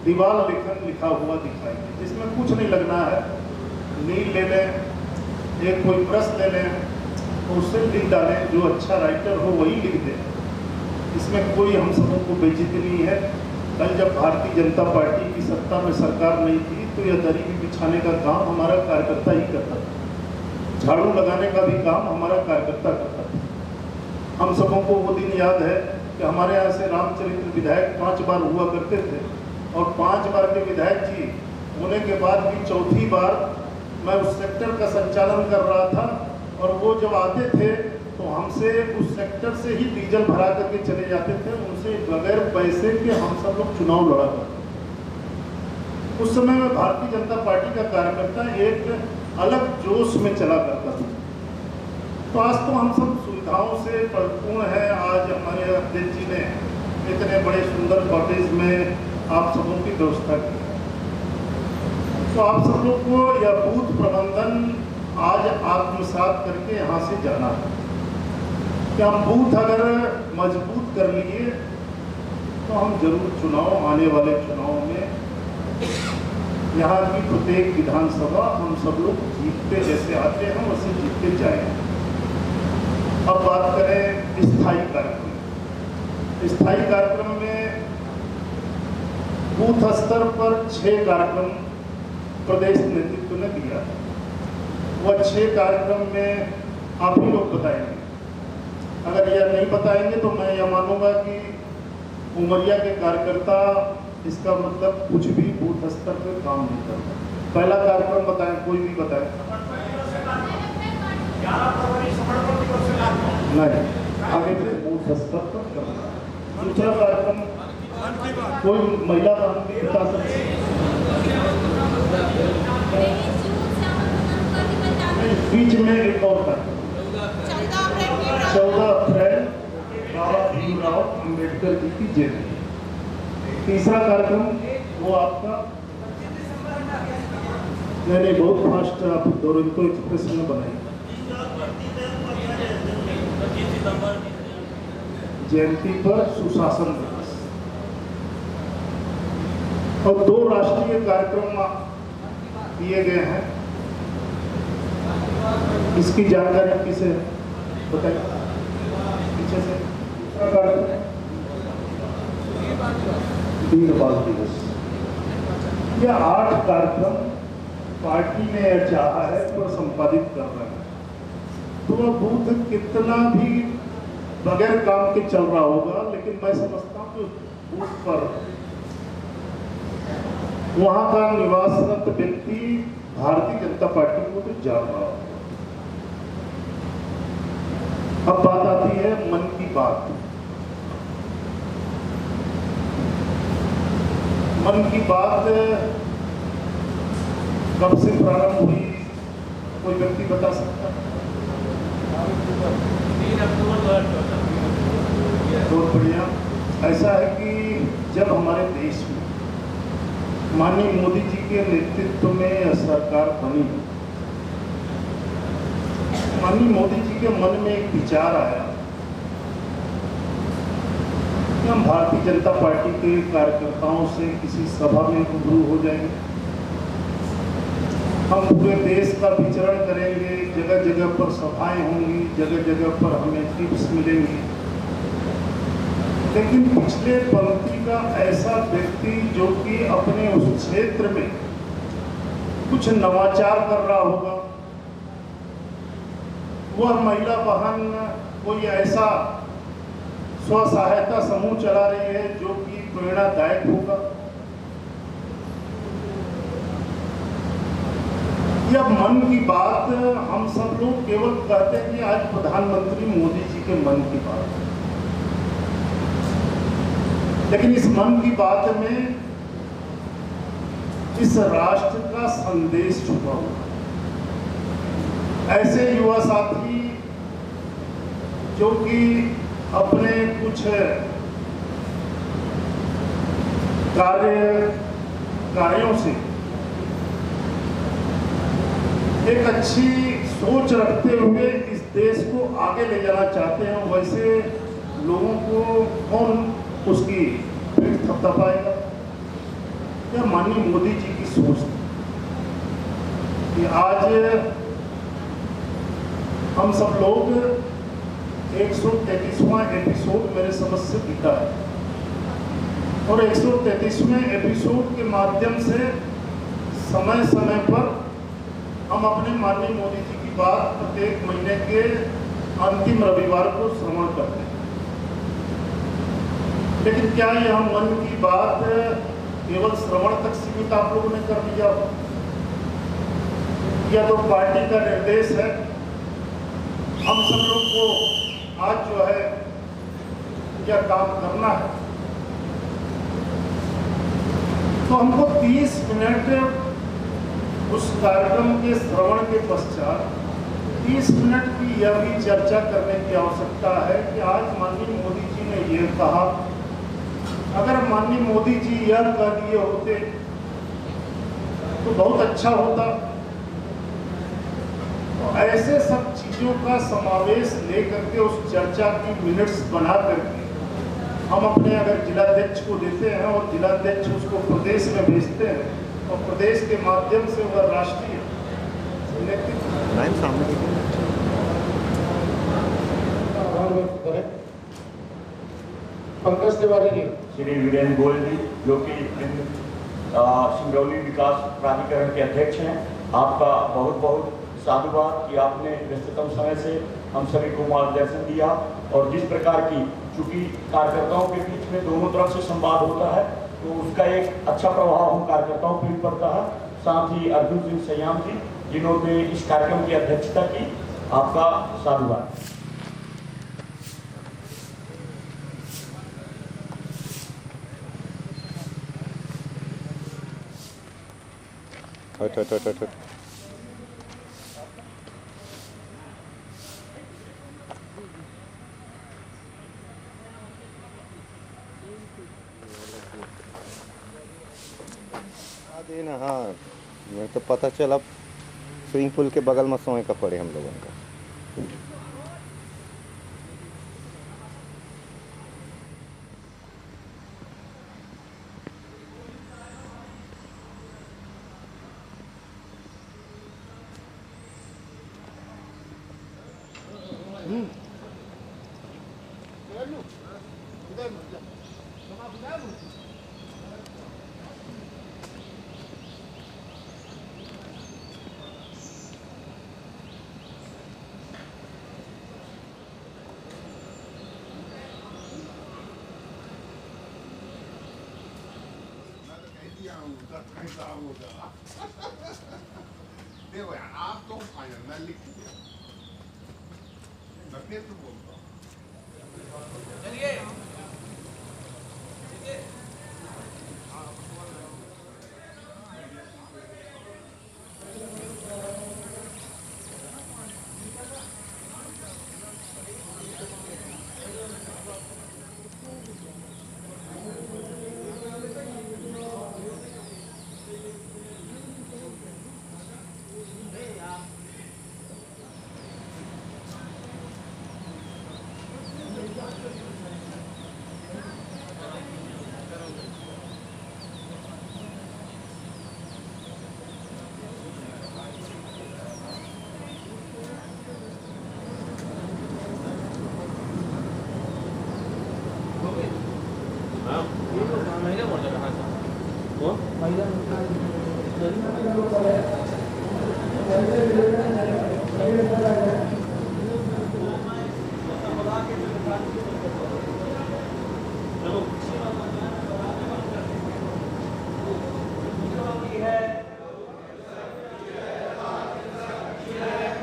दीवार लेखन लिखा हुआ दिखाई दे, जिसमें कुछ नहीं लगना है। नील ले लें, एक कोई ब्रश ले लें, उससे लिख डालें, जो अच्छा राइटर हो वही लिख दे। इसमें कोई हम सबों को बेइज्जती नहीं है। कल जब भारतीय जनता पार्टी की सत्ता में सरकार नहीं थी तो यह दरी बिछाने का काम हमारा कार्यकर्ता ही करता था, झाड़ू लगाने का भी काम हमारा कार्यकर्ता करता था। हम सबों को वो दिन याद है कि हमारे यहाँ से रामचरित्र विधायक 5 बार हुआ करते थे, और 5 बार के विधायक जी होने के बाद भी चौथी बार मैं उस सेक्टर का संचालन कर रहा था, और वो जब आते थे तो हमसे उस सेक्टर से ही डीजल भरा करके चले जाते थे। उनसे बगैर पैसे के हम सब लोग चुनाव लड़ा करते। उस समय में भारतीय जनता पार्टी का कार्यकर्ता एक अलग जोश में चला करता था। तो आज तो हम सब सुविधाओं से परिपूर्ण है। आज हमारे अध्यक्ष जी ने इतने बड़े सुंदर कॉटेज में आप सबों की व्यवस्था की। तो आप सब लोग को यह बूथ प्रबंधन आज आत्मसात करके यहाँ से जाना है कि हम बूथ अगर मजबूत कर लिए तो हम जरूर चुनाव, आने वाले चुनाव में यहाँ की प्रत्येक विधानसभा हम सब लोग जीतते जैसे आते हैं वैसे जीतते जाएंगे। अब बात करें स्थायी कार्यक्रम। स्थायी कार्यक्रम में बूथ स्तर पर 6 कार्यक्रम प्रदेश नेतृत्व ने दिया। वह 6 कार्यक्रम में आप ही लोग बताएंगे। अगर यह नहीं बताएंगे तो मैं यह मानूंगा कि उमरिया के कार्यकर्ता इसका मतलब कुछ भी बूथ स्तर पर काम नहीं करता। पहला कार्यक्रम बताएं, कोई भी बताएं। नहीं, आगे से बूथ स्तर पर करना। दूसरा कार्यक्रम कोई महिला बहन भी बता सकती है। बीच में एक और कार्यक्रम 14 अप्रैल बाबा भीमराव अम्बेडकर जी की जयंती। तीसरा कार्यक्रम वो आपका नहीं बहुत फास्ट आप दुरंतो एक्सप्रेस में बनाई जयंती पर सुशासन दिवस, और 2 राष्ट्रीय कार्यक्रम दिए गए हैं। इसकी जानकारी किसे बताइए पीछे से। दीन बाल दिवस। यह 8 कार्यक्रम पार्टी ने चाहा है तो संपादित कर रहे हैं। तो वह बूथ कितना भी बगैर काम के चल रहा होगा, लेकिन मैं समझता हूँ कि बूथ पर वहां का निवासरत व्यक्ति भारतीय जनता पार्टी को तो जान रहा होगा। अब बात आती है मन की बात। मन की बात कब से प्रारंभ हुई, कोई व्यक्ति बता सकता है? 3 अक्टूबर 2014। बहुत बढ़िया। ऐसा है कि जब हमारे देश में माननीय मोदी जी के नेतृत्व में सरकार बनी, माननीय मोदी जी के मन में एक विचार आया कि हम भारतीय जनता पार्टी के कार्यकर्ताओं से किसी सभा में रूबरू हो जाएंगे, हम पूरे देश का विचरण करेंगे, जगह जगह पर सभाएं होंगी, जगह जगह पर हमें टिप्स मिलेंगी, लेकिन पिछले पंक्ति का ऐसा व्यक्ति जो कि अपने उस क्षेत्र में कुछ नवाचार कर रहा होगा, वह महिला बहन कोई ऐसा स्व सहायता समूह चला रही है जो कि प्रेरणादायक होगा, यह मन की बात हम सब लोग केवल कहते हैं कि आज प्रधानमंत्री मोदी जी के मन की बात है, लेकिन इस मन की बात में इस राष्ट्र का संदेश छुपा हुआ है। ऐसे युवा साथी जो कि अपने कुछ कार्यों से एक अच्छी सोच रखते हुए इस देश को आगे ले जाना चाहते हैं, वैसे लोगों को कौन उसकी पीठ थपथपाएगा? यह माननीय मोदी जी की सोच है कि आज हम सब लोग 133वां एपिसोड मेरे समझ से बीता है और 133वें एपिसोड के माध्यम से समय समय पर हम अपने माननीय मोदी जी की बात प्रत्येक महीने के अंतिम रविवार को श्रवण करते हैं। लेकिन क्या यह मन की बात केवल श्रवण तक सीमित आप लोगों ने कर दिया? यह तो पार्टी का निर्देश है। हम सब लोग को आज जो है यह काम करना है, तो हमको 30 मिनट उस कार्यक्रम के श्रवण के पश्चात 30 मिनट की यह भी चर्चा करने की आवश्यकता है कि आज माननीय मोदी जी ने यह कहा, अगर माननीय मोदी जी यह कह दिए होते तो बहुत अच्छा होता। तो ऐसे सब चीजों का समावेश लेकर के उस चर्चा की मिनट्स बना करके हम अपने अगर जिलाध्यक्ष को देते हैं और जिलाध्यक्ष उसको प्रदेश में भेजते हैं और प्रदेश के माध्यम से वह राष्ट्रीय पंकज तिवारी जी, श्री वीरेंद्र गोयल जी जो कि सिंगरौली विकास प्राधिकरण के अध्यक्ष हैं, आपका बहुत बहुत साधुवाद कि आपने व्यस्ततम समय से हम सभी को मार्गदर्शन दिया। और जिस प्रकार की चूंकि कार्यकर्ताओं के बीच में दोनों तरफ से संवाद होता है तो उसका एक अच्छा प्रभाव हम कार्यकर्ताओं पर भी पड़ता है। साथ ही अर्जुन सिंह सयाम जी जिन्होंने इस कार्यक्रम की अध्यक्षता की, आपका साधुवाद। देना। हाँ, मैं तो पता चला स्विमिंग पूल के बगल में सोए का पड़े हम लोगों का। देखो यार, आप तो फाइनल मैं लिख दिया, मैं फिर तो बोलता हूँ। चलिए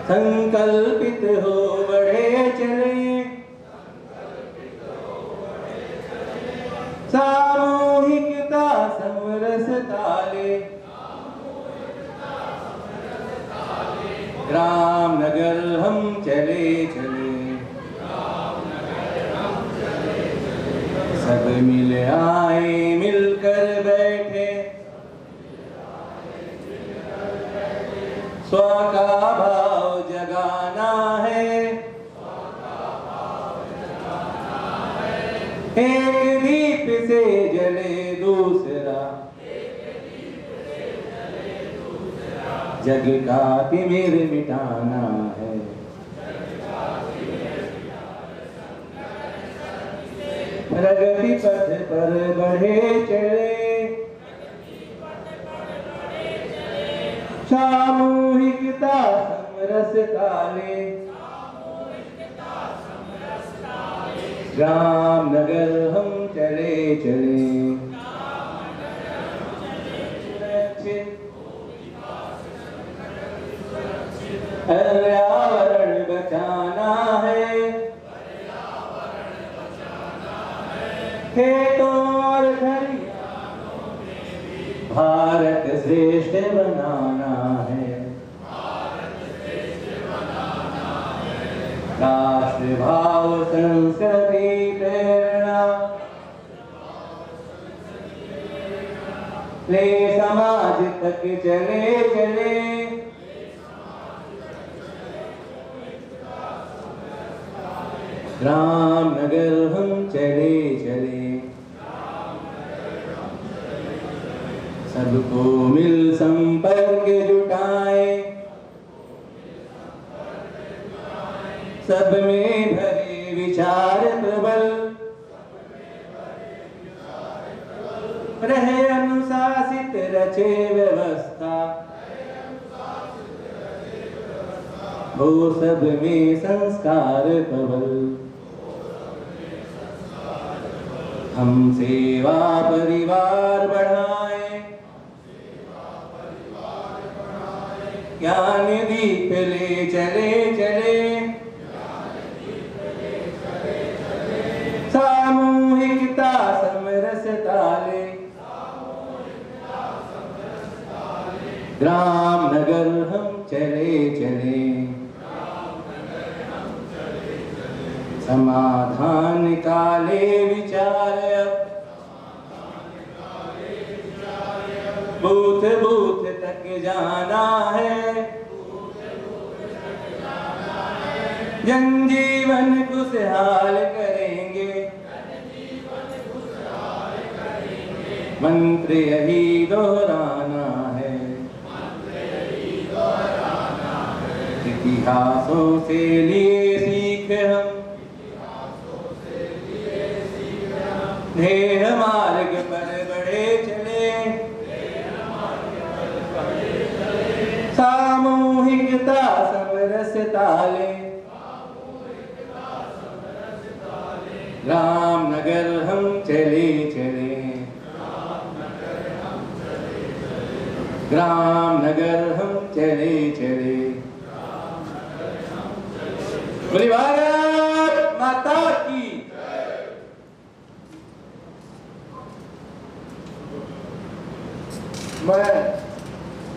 संकल्पित हो बढ़े चले, सामूहिकता समरस ताले, ग्राम नगर हम चले चले, सब मिल आए मिलकर बैठे, स्व का भाव जगाना है, एक दीप से जले दूसरा, जग का तिमिर मिटाना है। प्रगति पथ पर बढ़े चले, सामूहिकता समरस ताले, ग्राम नगर हम चले चले, पर्यावरण बचाना है, खेतों और खलिहानों में भारत श्रेष्ठ बनाना है, राष्ट्र भाव संस्कृति प्रेरणा ले समाज तक चले चले, ग्राम नगर हम चले चले, सबको मिल संपर्क जुटाए, सब में भरे विचार प्रबल, रहे अनुशासित रचे व्यवस्था, हो सब में संस्कार प्रबल, हम सेवा परिवार बढ़ाएं, ज्ञान दीप ले चले चले, सामूहिकता समरस ताले, ग्राम नगर हम चले चले, समाधान काले विचार बूथ बूथ तक जाना है, जनजीवन खुशहाल करेंगे, मंत्र यही दोहराना है, इतिहासों से लिए सीख हम, ध्येय मार्ग पर बढ़े चले, सामूहिकता समरस ताले, राम नगर हम चले चले, ग्राम नगर हम चले चले, बोलिए भारत माता की। मैं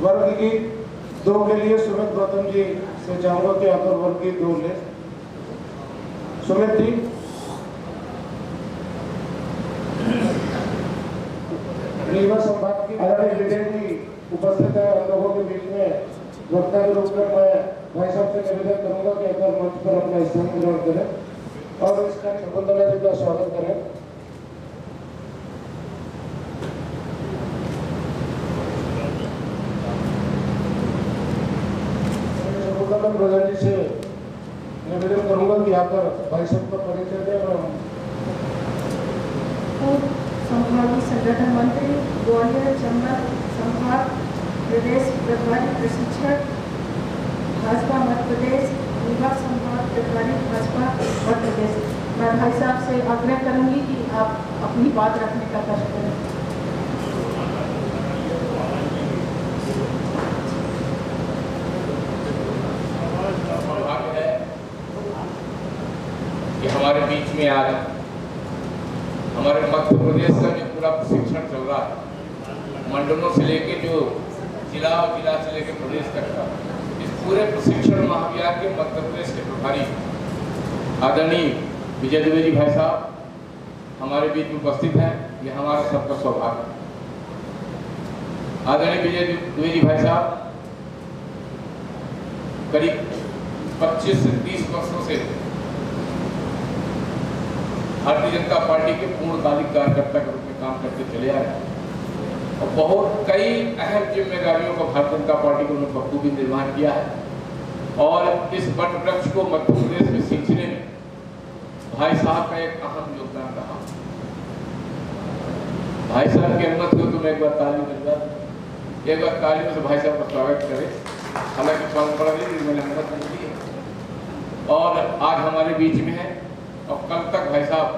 वर्ग की 2 के लिए सुमित गौतम जी से चाहूंगा कि आकर वर्ग की 2 ले। सुमित जी, रीवा संभाग की आदरणीय विजय जी उपस्थित है। हम लोगों के बीच में वक्ता के रूप में मैं भाई साहब से निवेदन करूंगा कि आकर मंच पर अपना स्थान ग्रहण करें और इसका शकुंतला जी का स्वागत करें। शकुंतला प्रधान जी से निवेदन करूंगा कि आकर भाई साहब का परिचय दें और संभागीय संगठन मंत्री, ग्वालियर चंबल संभाग प्रदेश प्रभारी प्रशिक्षक भाजपा मध्य प्रदेश, रीवा संभाग प्रभारी भाजपा मध्य प्रदेश। मैं भाई साहब से आग्रह करूंगी कि आप अपनी बात रखने का कष्ट करें। सौभाग्य है कि हमारे बीच में आज हमारे मध्य प्रदेश का जो पूरा प्रशिक्षण चल रहा है, मंडलों से लेके जो जिला और जिला से लेके प्रदेश तक का, इस पूरे प्रशिक्षण महाअभियान के मध्य प्रदेश के प्रभारी आदरणीय विजय दुबे जी भाई साहब हमारे बीच में उपस्थित हैं। ये हमारा सबका सौभाग्य है। आदरणीय विजय दुबे जी भाई साहब करीब 25 से 30 वर्षों से भारतीय जनता पार्टी के पूर्णकालिक कार्यकर्ता के रूप में काम करते चले आ रहे हैं और बहुत कई अहम जिम्मेदारियों को भारतीय जनता पार्टी को उन्होंने बखूबी निर्वहन किया है और इस वट वृक्ष को मध्य प्रदेश में सींचने में भाई साहब का एक अहम योगदान रहा। भाई साहब की अनुमति हो तो मैं एक बार ताली दूंगा, एक बार तालियों से भाई साहब का स्वागत करें। हालांकि परंपरा नहीं, मैंने अनुमति नहीं दी और आज हमारे बीच में है और कल तक भाई साहब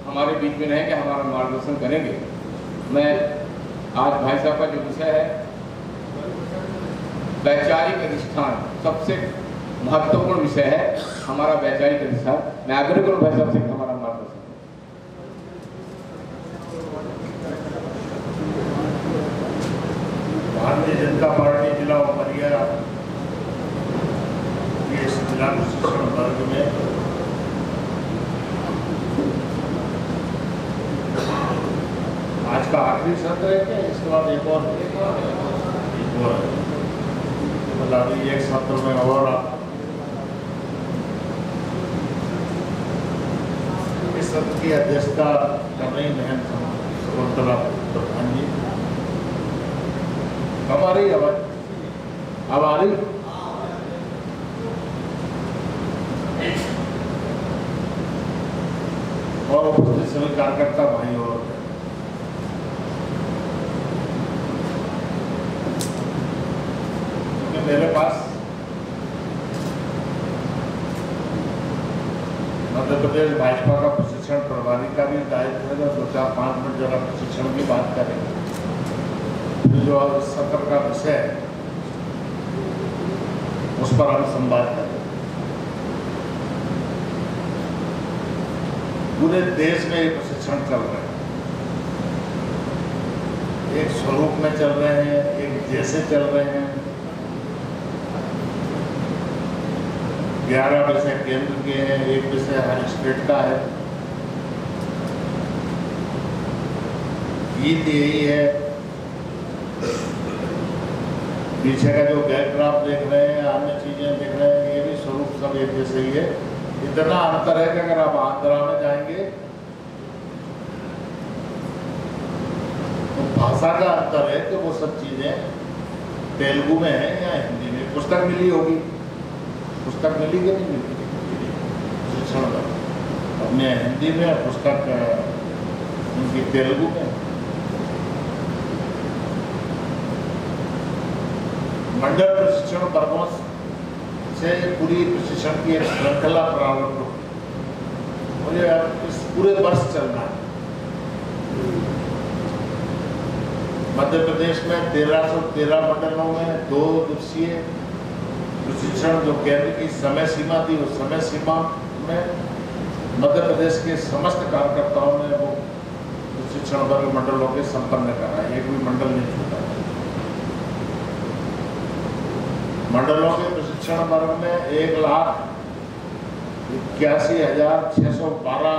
हमारे बीच में रहेंगे, हमारा मार्गदर्शन करेंगे। मैं आज भाई साहब का जो विषय है वैचारिक अधिष्ठान, सबसे महत्वपूर्ण विषय है हमारा वैचारिक अधिष्ठान। मैं आग्रह करूँ भाई साहब से हमारा मार्गदर्शन। भारतीय जनता पार्टी जिला उमरिया के जिला प्रशिक्षण वर्ग में आज का आखिरी सत्र है क्या? इसके बाद एक और मतलब अभी एक सत्र में और इस सत्र की अध्यक्षता कर रही बहन शकुंतला प्रधान जी। अब आ रही आवाज? अब आ रही? और उपस्थित सभी कार्यकर्ता भाई और मेरे पास मध्य प्रदेश भाजपा का प्रशिक्षण प्रभारी का भी दायित्व है। 2-4-5 मिनट जरा प्रशिक्षण की बात करेंगे। जो सत्र का विषय है उस पर हम संवाद करें। पूरे देश में ये प्रशिक्षण चल रहे हैं, एक स्वरूप में चल रहे हैं, एक जैसे चल रहे हैं। 11 विषय केंद्र के हैं, एक विषय हर स्टेट का है। गीत यही है। पीछे का जो बैकड्रॉप देख रहे हैं, अन्य चीजें देख रहे हैं, ये भी स्वरूप सब एक जैसे ही है। इतना अंतर है कि अगर आप आंध्रा में जाएंगे तो भाषा का अंतर है कि वो सब चीजें तेलुगु में है या हिंदी में। पुस्तक मिली होगी, पुस्तक मिली कि नहीं मिली प्रशिक्षण में? अपने हिंदी में, पुस्तक उनकी तेलुगु में। मंडल प्रशिक्षण वर्गों से पूरी प्रशिक्षण की एक श्रृंखला प्रारंभ हो और ये इस पूरे वर्ष चलना है। मध्य प्रदेश में 1313 मंडलों में 2 दिवसीय प्रशिक्षण जो केंद्र की समय सीमा थी, उस समय सीमा में मध्य प्रदेश के समस्त कार्यकर्ताओं ने वो प्रशिक्षण वर्ग मंडलों के संपन्न करा। एक भी मंडल नहीं छूटा। मंडलों के प्रशिक्षण वर्ग में 1,81,612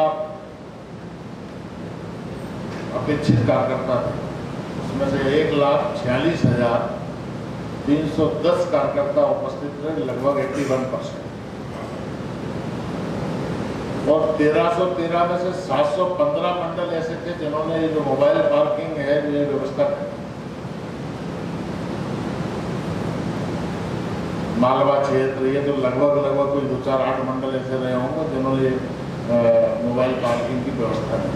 अपेक्षित कार्यकर्ता थे। उसमें से 1,46,310 कार्यकर्ता उपस्थित थे, लगभग 81%। और 1313 में से 715 मंडल ऐसे थे जिन्होंने ये जो मोबाइल पार्किंग है ये व्यवस्था की। मालवा क्षेत्र ये तो लगभग कोई 2-4-8 मंडल ऐसे रहे होंगे जिन्होंने मोबाइल पार्किंग की व्यवस्था की।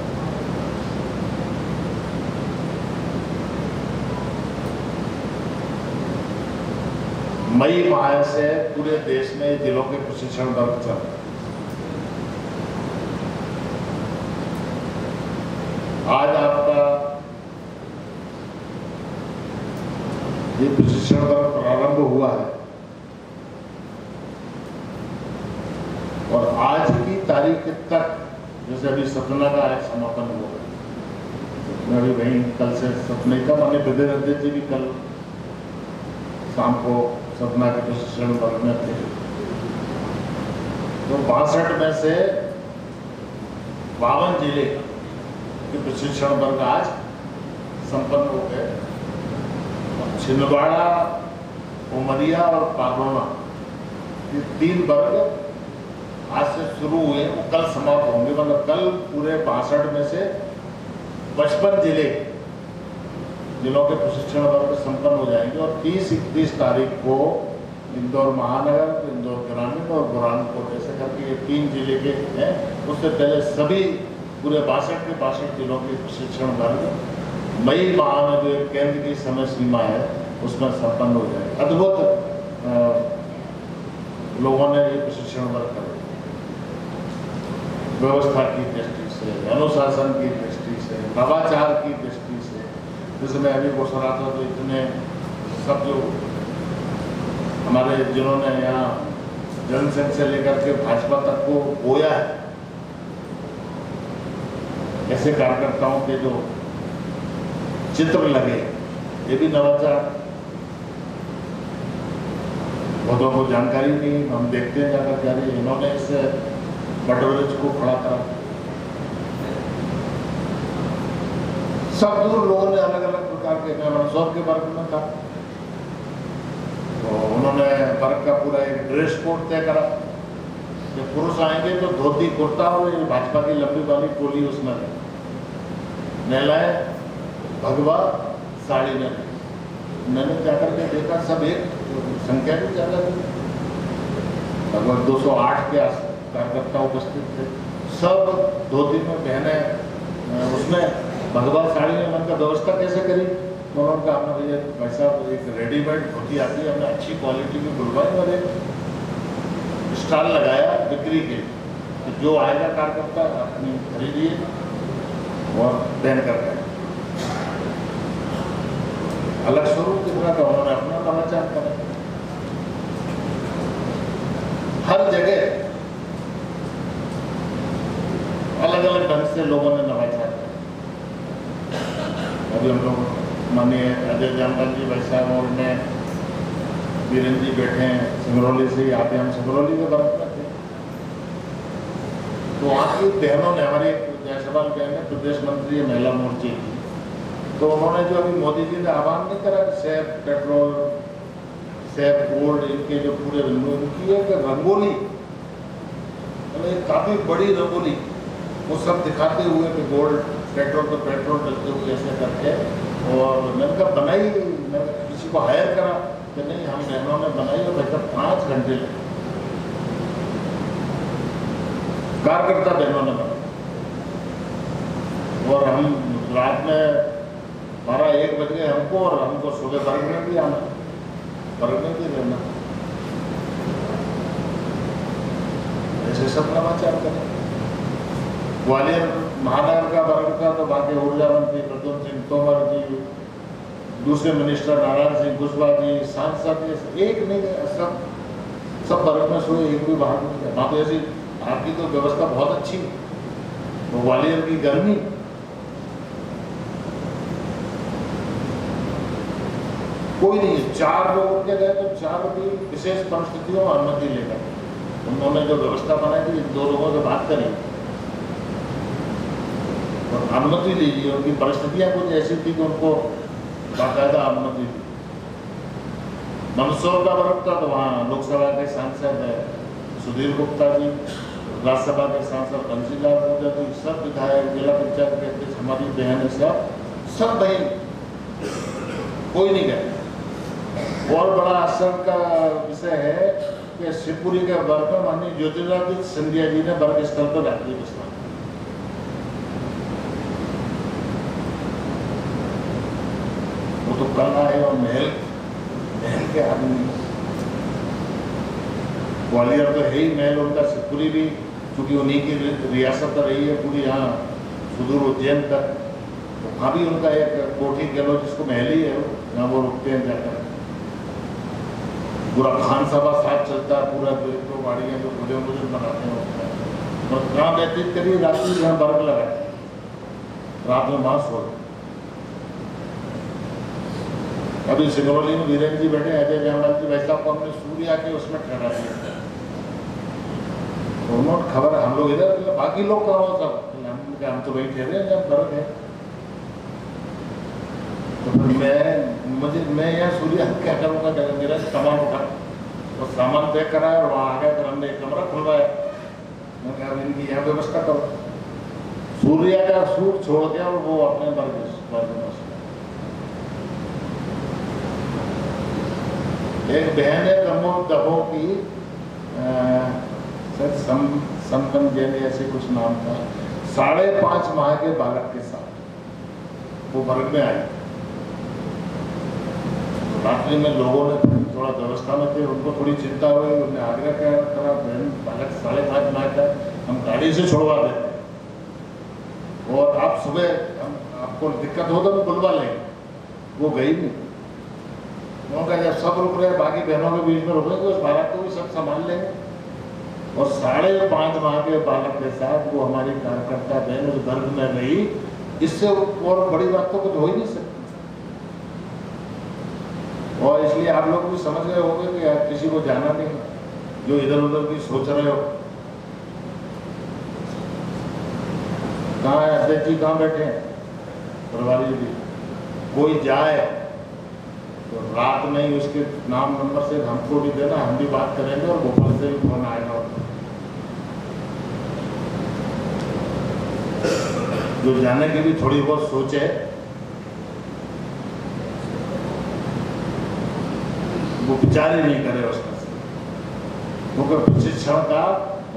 मई माह से पूरे देश में जिलों के प्रशिक्षण वर्ग चल रहे हैं। आज आपका ये प्रशिक्षण वर्ग प्रारंभ हुआ है और आज की तारीख तक, जैसे अभी सतना का एक समापन हुआ, मैं अभी वहीं कल से सतना का माननीय प्रधानमंत्री जी भी कल शाम को सतना के प्रशिक्षण वर्ग में थे। तो 62 में से 52 जिले के प्रशिक्षण वर्ग आज संपन्न हो गए। छिंदवाड़ा, उमरिया और पागोना ये 3 वर्ग आज से शुरू हुए, वो कल समाप्त होंगे। मतलब कल पूरे 62 में से 55 जिलों के प्रशिक्षण वर्ग संपन्न हो जाएंगे और 30-31 तारीख को इंदौर महानगर, इंदौर ग्रामीण और बुरहानपुर जैसे करके ये 3 जिले के हैं। उससे पहले सभी पूरे 62 के 62 जिलों के प्रशिक्षण वर्ग मई माह में जो केंद्र की समय सीमा है उसमें संपन्न हो जाएगा। अद्भुत लोगों ने ये प्रशिक्षण वर्ग करे, व्यवस्था की दृष्टि से, अनुशासन की दृष्टि से, नवाचार की दृष्टि से। जैसे मैं अभी बोल रहा था तो इतने सब जो हमारे जिन्होंने यहाँ जनसंघ से लेकर के भाजपा तक को बोया है, ऐसे कार्यकर्ताओं के जो चित्र लगे, ये भी नवाचार। बहुतों को जानकारी नहीं, हम देखते हैं जाकर क्या रही, इन्होंने इस बटोरज को खड़ा करा। सब दूर लोगों ने अलग अलग प्रकार के, मैं मंदसौर के वर्ग में था तो उन्होंने वर्ग का पूरा एक ड्रेस कोड तय करा। जब पुरुष आएंगे तो धोती कुर्ता और ये भाजपा की लंबी वाली टोली उसमें है, महिलाएं भगवा साड़ी में। मैंने जाकर के देखा सब एक संख्या भी ज्यादा थी, लगभग 208 के कार्यकर्ता उपस्थित थे, सब धोती में पहने, उसमें भगवा साड़ी में। उनका व्यवस्था कैसे करी, तो उन्होंने कहा हमने भैया भाई साहब एक रेडीमेड धोती आती है, हमने अच्छी क्वालिटी की बुलवाई और एक स्टॉल लगाया बिक्री के, तो जो आएगा कार्यकर्ता अपनी खरीदिए और पहन कर गए। अलग स्वरूप दिख रहा था, उन्होंने अपना नवाचार करा। हर जगह अलग अलग ढंग से लोगों ने नवाचार किया। अभी हम लोग माननीय अजय जामवाल जी भाई साहब और मैं वीरेंद्र जी बैठे हैं सिंगरौली से, यहाँ पे हम सिंगरौली के वर्ग में थे। तो वहाँ की बहनों ने, हमारी जयसवाल बहन है प्रदेश मंत्री है महिला मोर्चे की, तो उन्होंने जो अभी मोदी जी ने आह्वान नहीं करा सेफ पेट्रोल, सेफ गोल्ड, इनके जो पूरे इनकी एक रंगोली, काफी बड़ी रंगोली वो सब दिखाते हुए कि गोल्ड पेट्रोल तो पेट्रोल डलते हुए ऐसे करके, और मैंने कहा बनाई, मैंने किसी को हायर करा कि नहीं, हम बहनों ने बनाई और भाई 5 घंटे लगे, कार्यकर्ता बहनों ने बनाई। और हम रात में 12-1 बज गए हमको, और हमको सुबह वर्ग में भी आना, वर्ग में भी रहना, ऐसे सब नवाचार करें। ग्वालियर महानगर का वर्ग था तो बाकी ऊर्जा मंत्री प्रद्युम्न सिंह तोमर जी, दूसरे मिनिस्टर नारायण सिंह कुशवाहा जी, सांसद, एक नहीं सब वर्ग में सोए, एक भी बाहर नहीं गया। वहाँ तो ऐसी आपकी तो व्यवस्था बहुत अच्छी, तो ग्वालियर की गर्मी, कोई नहीं है। 4 लोग उनके गए तो 4 भी विशेष परिस्थितियों में अनुमति लेकर उन्होंने जो व्यवस्था बनाई थी, 2 लोगों से बात करी और अनुमति लीजिए। उनकी परिस्थितियां कुछ ऐसी थी कि उनको बाकायदा अनुमति दी। मंदसौर का वर्ग था तो वहाँ लोकसभा के सांसद है सुधीर गुप्ता जी, राज्यसभा के सांसद बंसीलाल पूजा जी, सब विधायक, जिला पंचायत के अध्यक्ष, हमारी बहन, सब बहन, कोई नहीं गए। और बड़ा आश्चर्य का विषय है कि शिवपुरी के वर्ग में माननीय ज्योतिरादित्य सिंधिया जी ने वर्ग स्थल पर रात्रि विश्राम, वो तो कल आए और महल के आदमी ग्वालियर तो है ही महल उनका, शिवपुरी भी क्योंकि उन्हीं की रियासत रही है पूरी, यहाँ सुदूर उज्जैन तक। तो वहाँ भी उनका एक कोठी कह लो जिसको महल ही है, जहाँ वो रुकते हैं जाकर। पूरा खान सभा साथ चलता है, पूरा तो गाड़ियाँ जो भोजन बनाते हैं और कहाँ व्यतीत करिए रात्रि, जहाँ बर्फ लगा रात में वहाँ सो। अभी सिंगरौली में वीरेंद्र जी बैठे, अजय जयमाल जी, वैसा को हमने सूर्या के उसमें ठहरा दिया। उन्होंने खबर हम लोग इधर, बाकी लोग कहाँ हो सब, हम तो वहीं ठहरे हैं जब बर्फ है। तो फिर मैं यहाँ सूर्या क्या करूँगा, मेरा सामान उठा और सामान पैक कराया और वहाँ आ गया। फिर हमने एक कमरा खुलवाया, मैं कहा इनकी यहाँ व्यवस्था करो। सूर्या का सूट छोड़ दिया और वो अपने बर्ग। एक बहन है प्रमोद दबो की, संपन्न जैन ऐसे कुछ नाम था, 5.5 माह के बालक के साथ वो वर्ग में आई। तो रात्रि में लोगों ने थोड़ा व्यवस्था में थे, उनको थोड़ी चिंता हुई, उन्होंने आग्रह करा बहन बालक 5.5 माह का हम गाड़ी से छोड़वा देते हैं और आप सुबह आपको दिक्कत हो तो बुलवा लेंगे। वो गई नहीं, उनका जब सब रुक रहे, बाकी बहनों के बीच में रुकेंगे, उस बालक को भी सब संभाल लेंगे। और 5.5 माह के बालक के साथ वो हमारी कार्यकर्ता बहन उस दर्द में रही, इससे और बड़ी बात तो कुछ हो ही नहीं सकती। और इसलिए आप लोग भी समझ गए होंगे कि आप किसी को जाना नहीं, जो इधर उधर की सोच रहे हो। कहाँ है अध्यक्ष जी, कहाँ बैठे हैं प्रभारी जी? कोई जाए तो रात में ही उसके नाम नंबर से हमको भी देना, हम भी बात करेंगे और भोपाल से भी फोन आएगा। जो जाने की भी थोड़ी बहुत सोच है वो विचार ही नहीं करे उसका, क्योंकि प्रशिक्षण का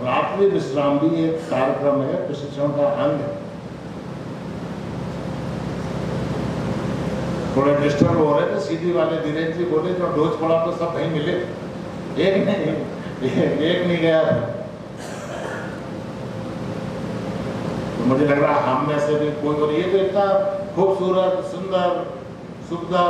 रात्रि विश्राम भी एक कार्यक्रम है, प्रशिक्षण का अंग है। थोड़े डिस्टर्ब हो रहे थे, सीधी वाले धीरेन्द्र जी बोले जो डोज पड़ा तो सब कहीं मिले, एक नहीं गया था। तो मुझे लग रहा हम में से भी कोई, और ये तो इतना खूबसूरत सुंदर सुंदर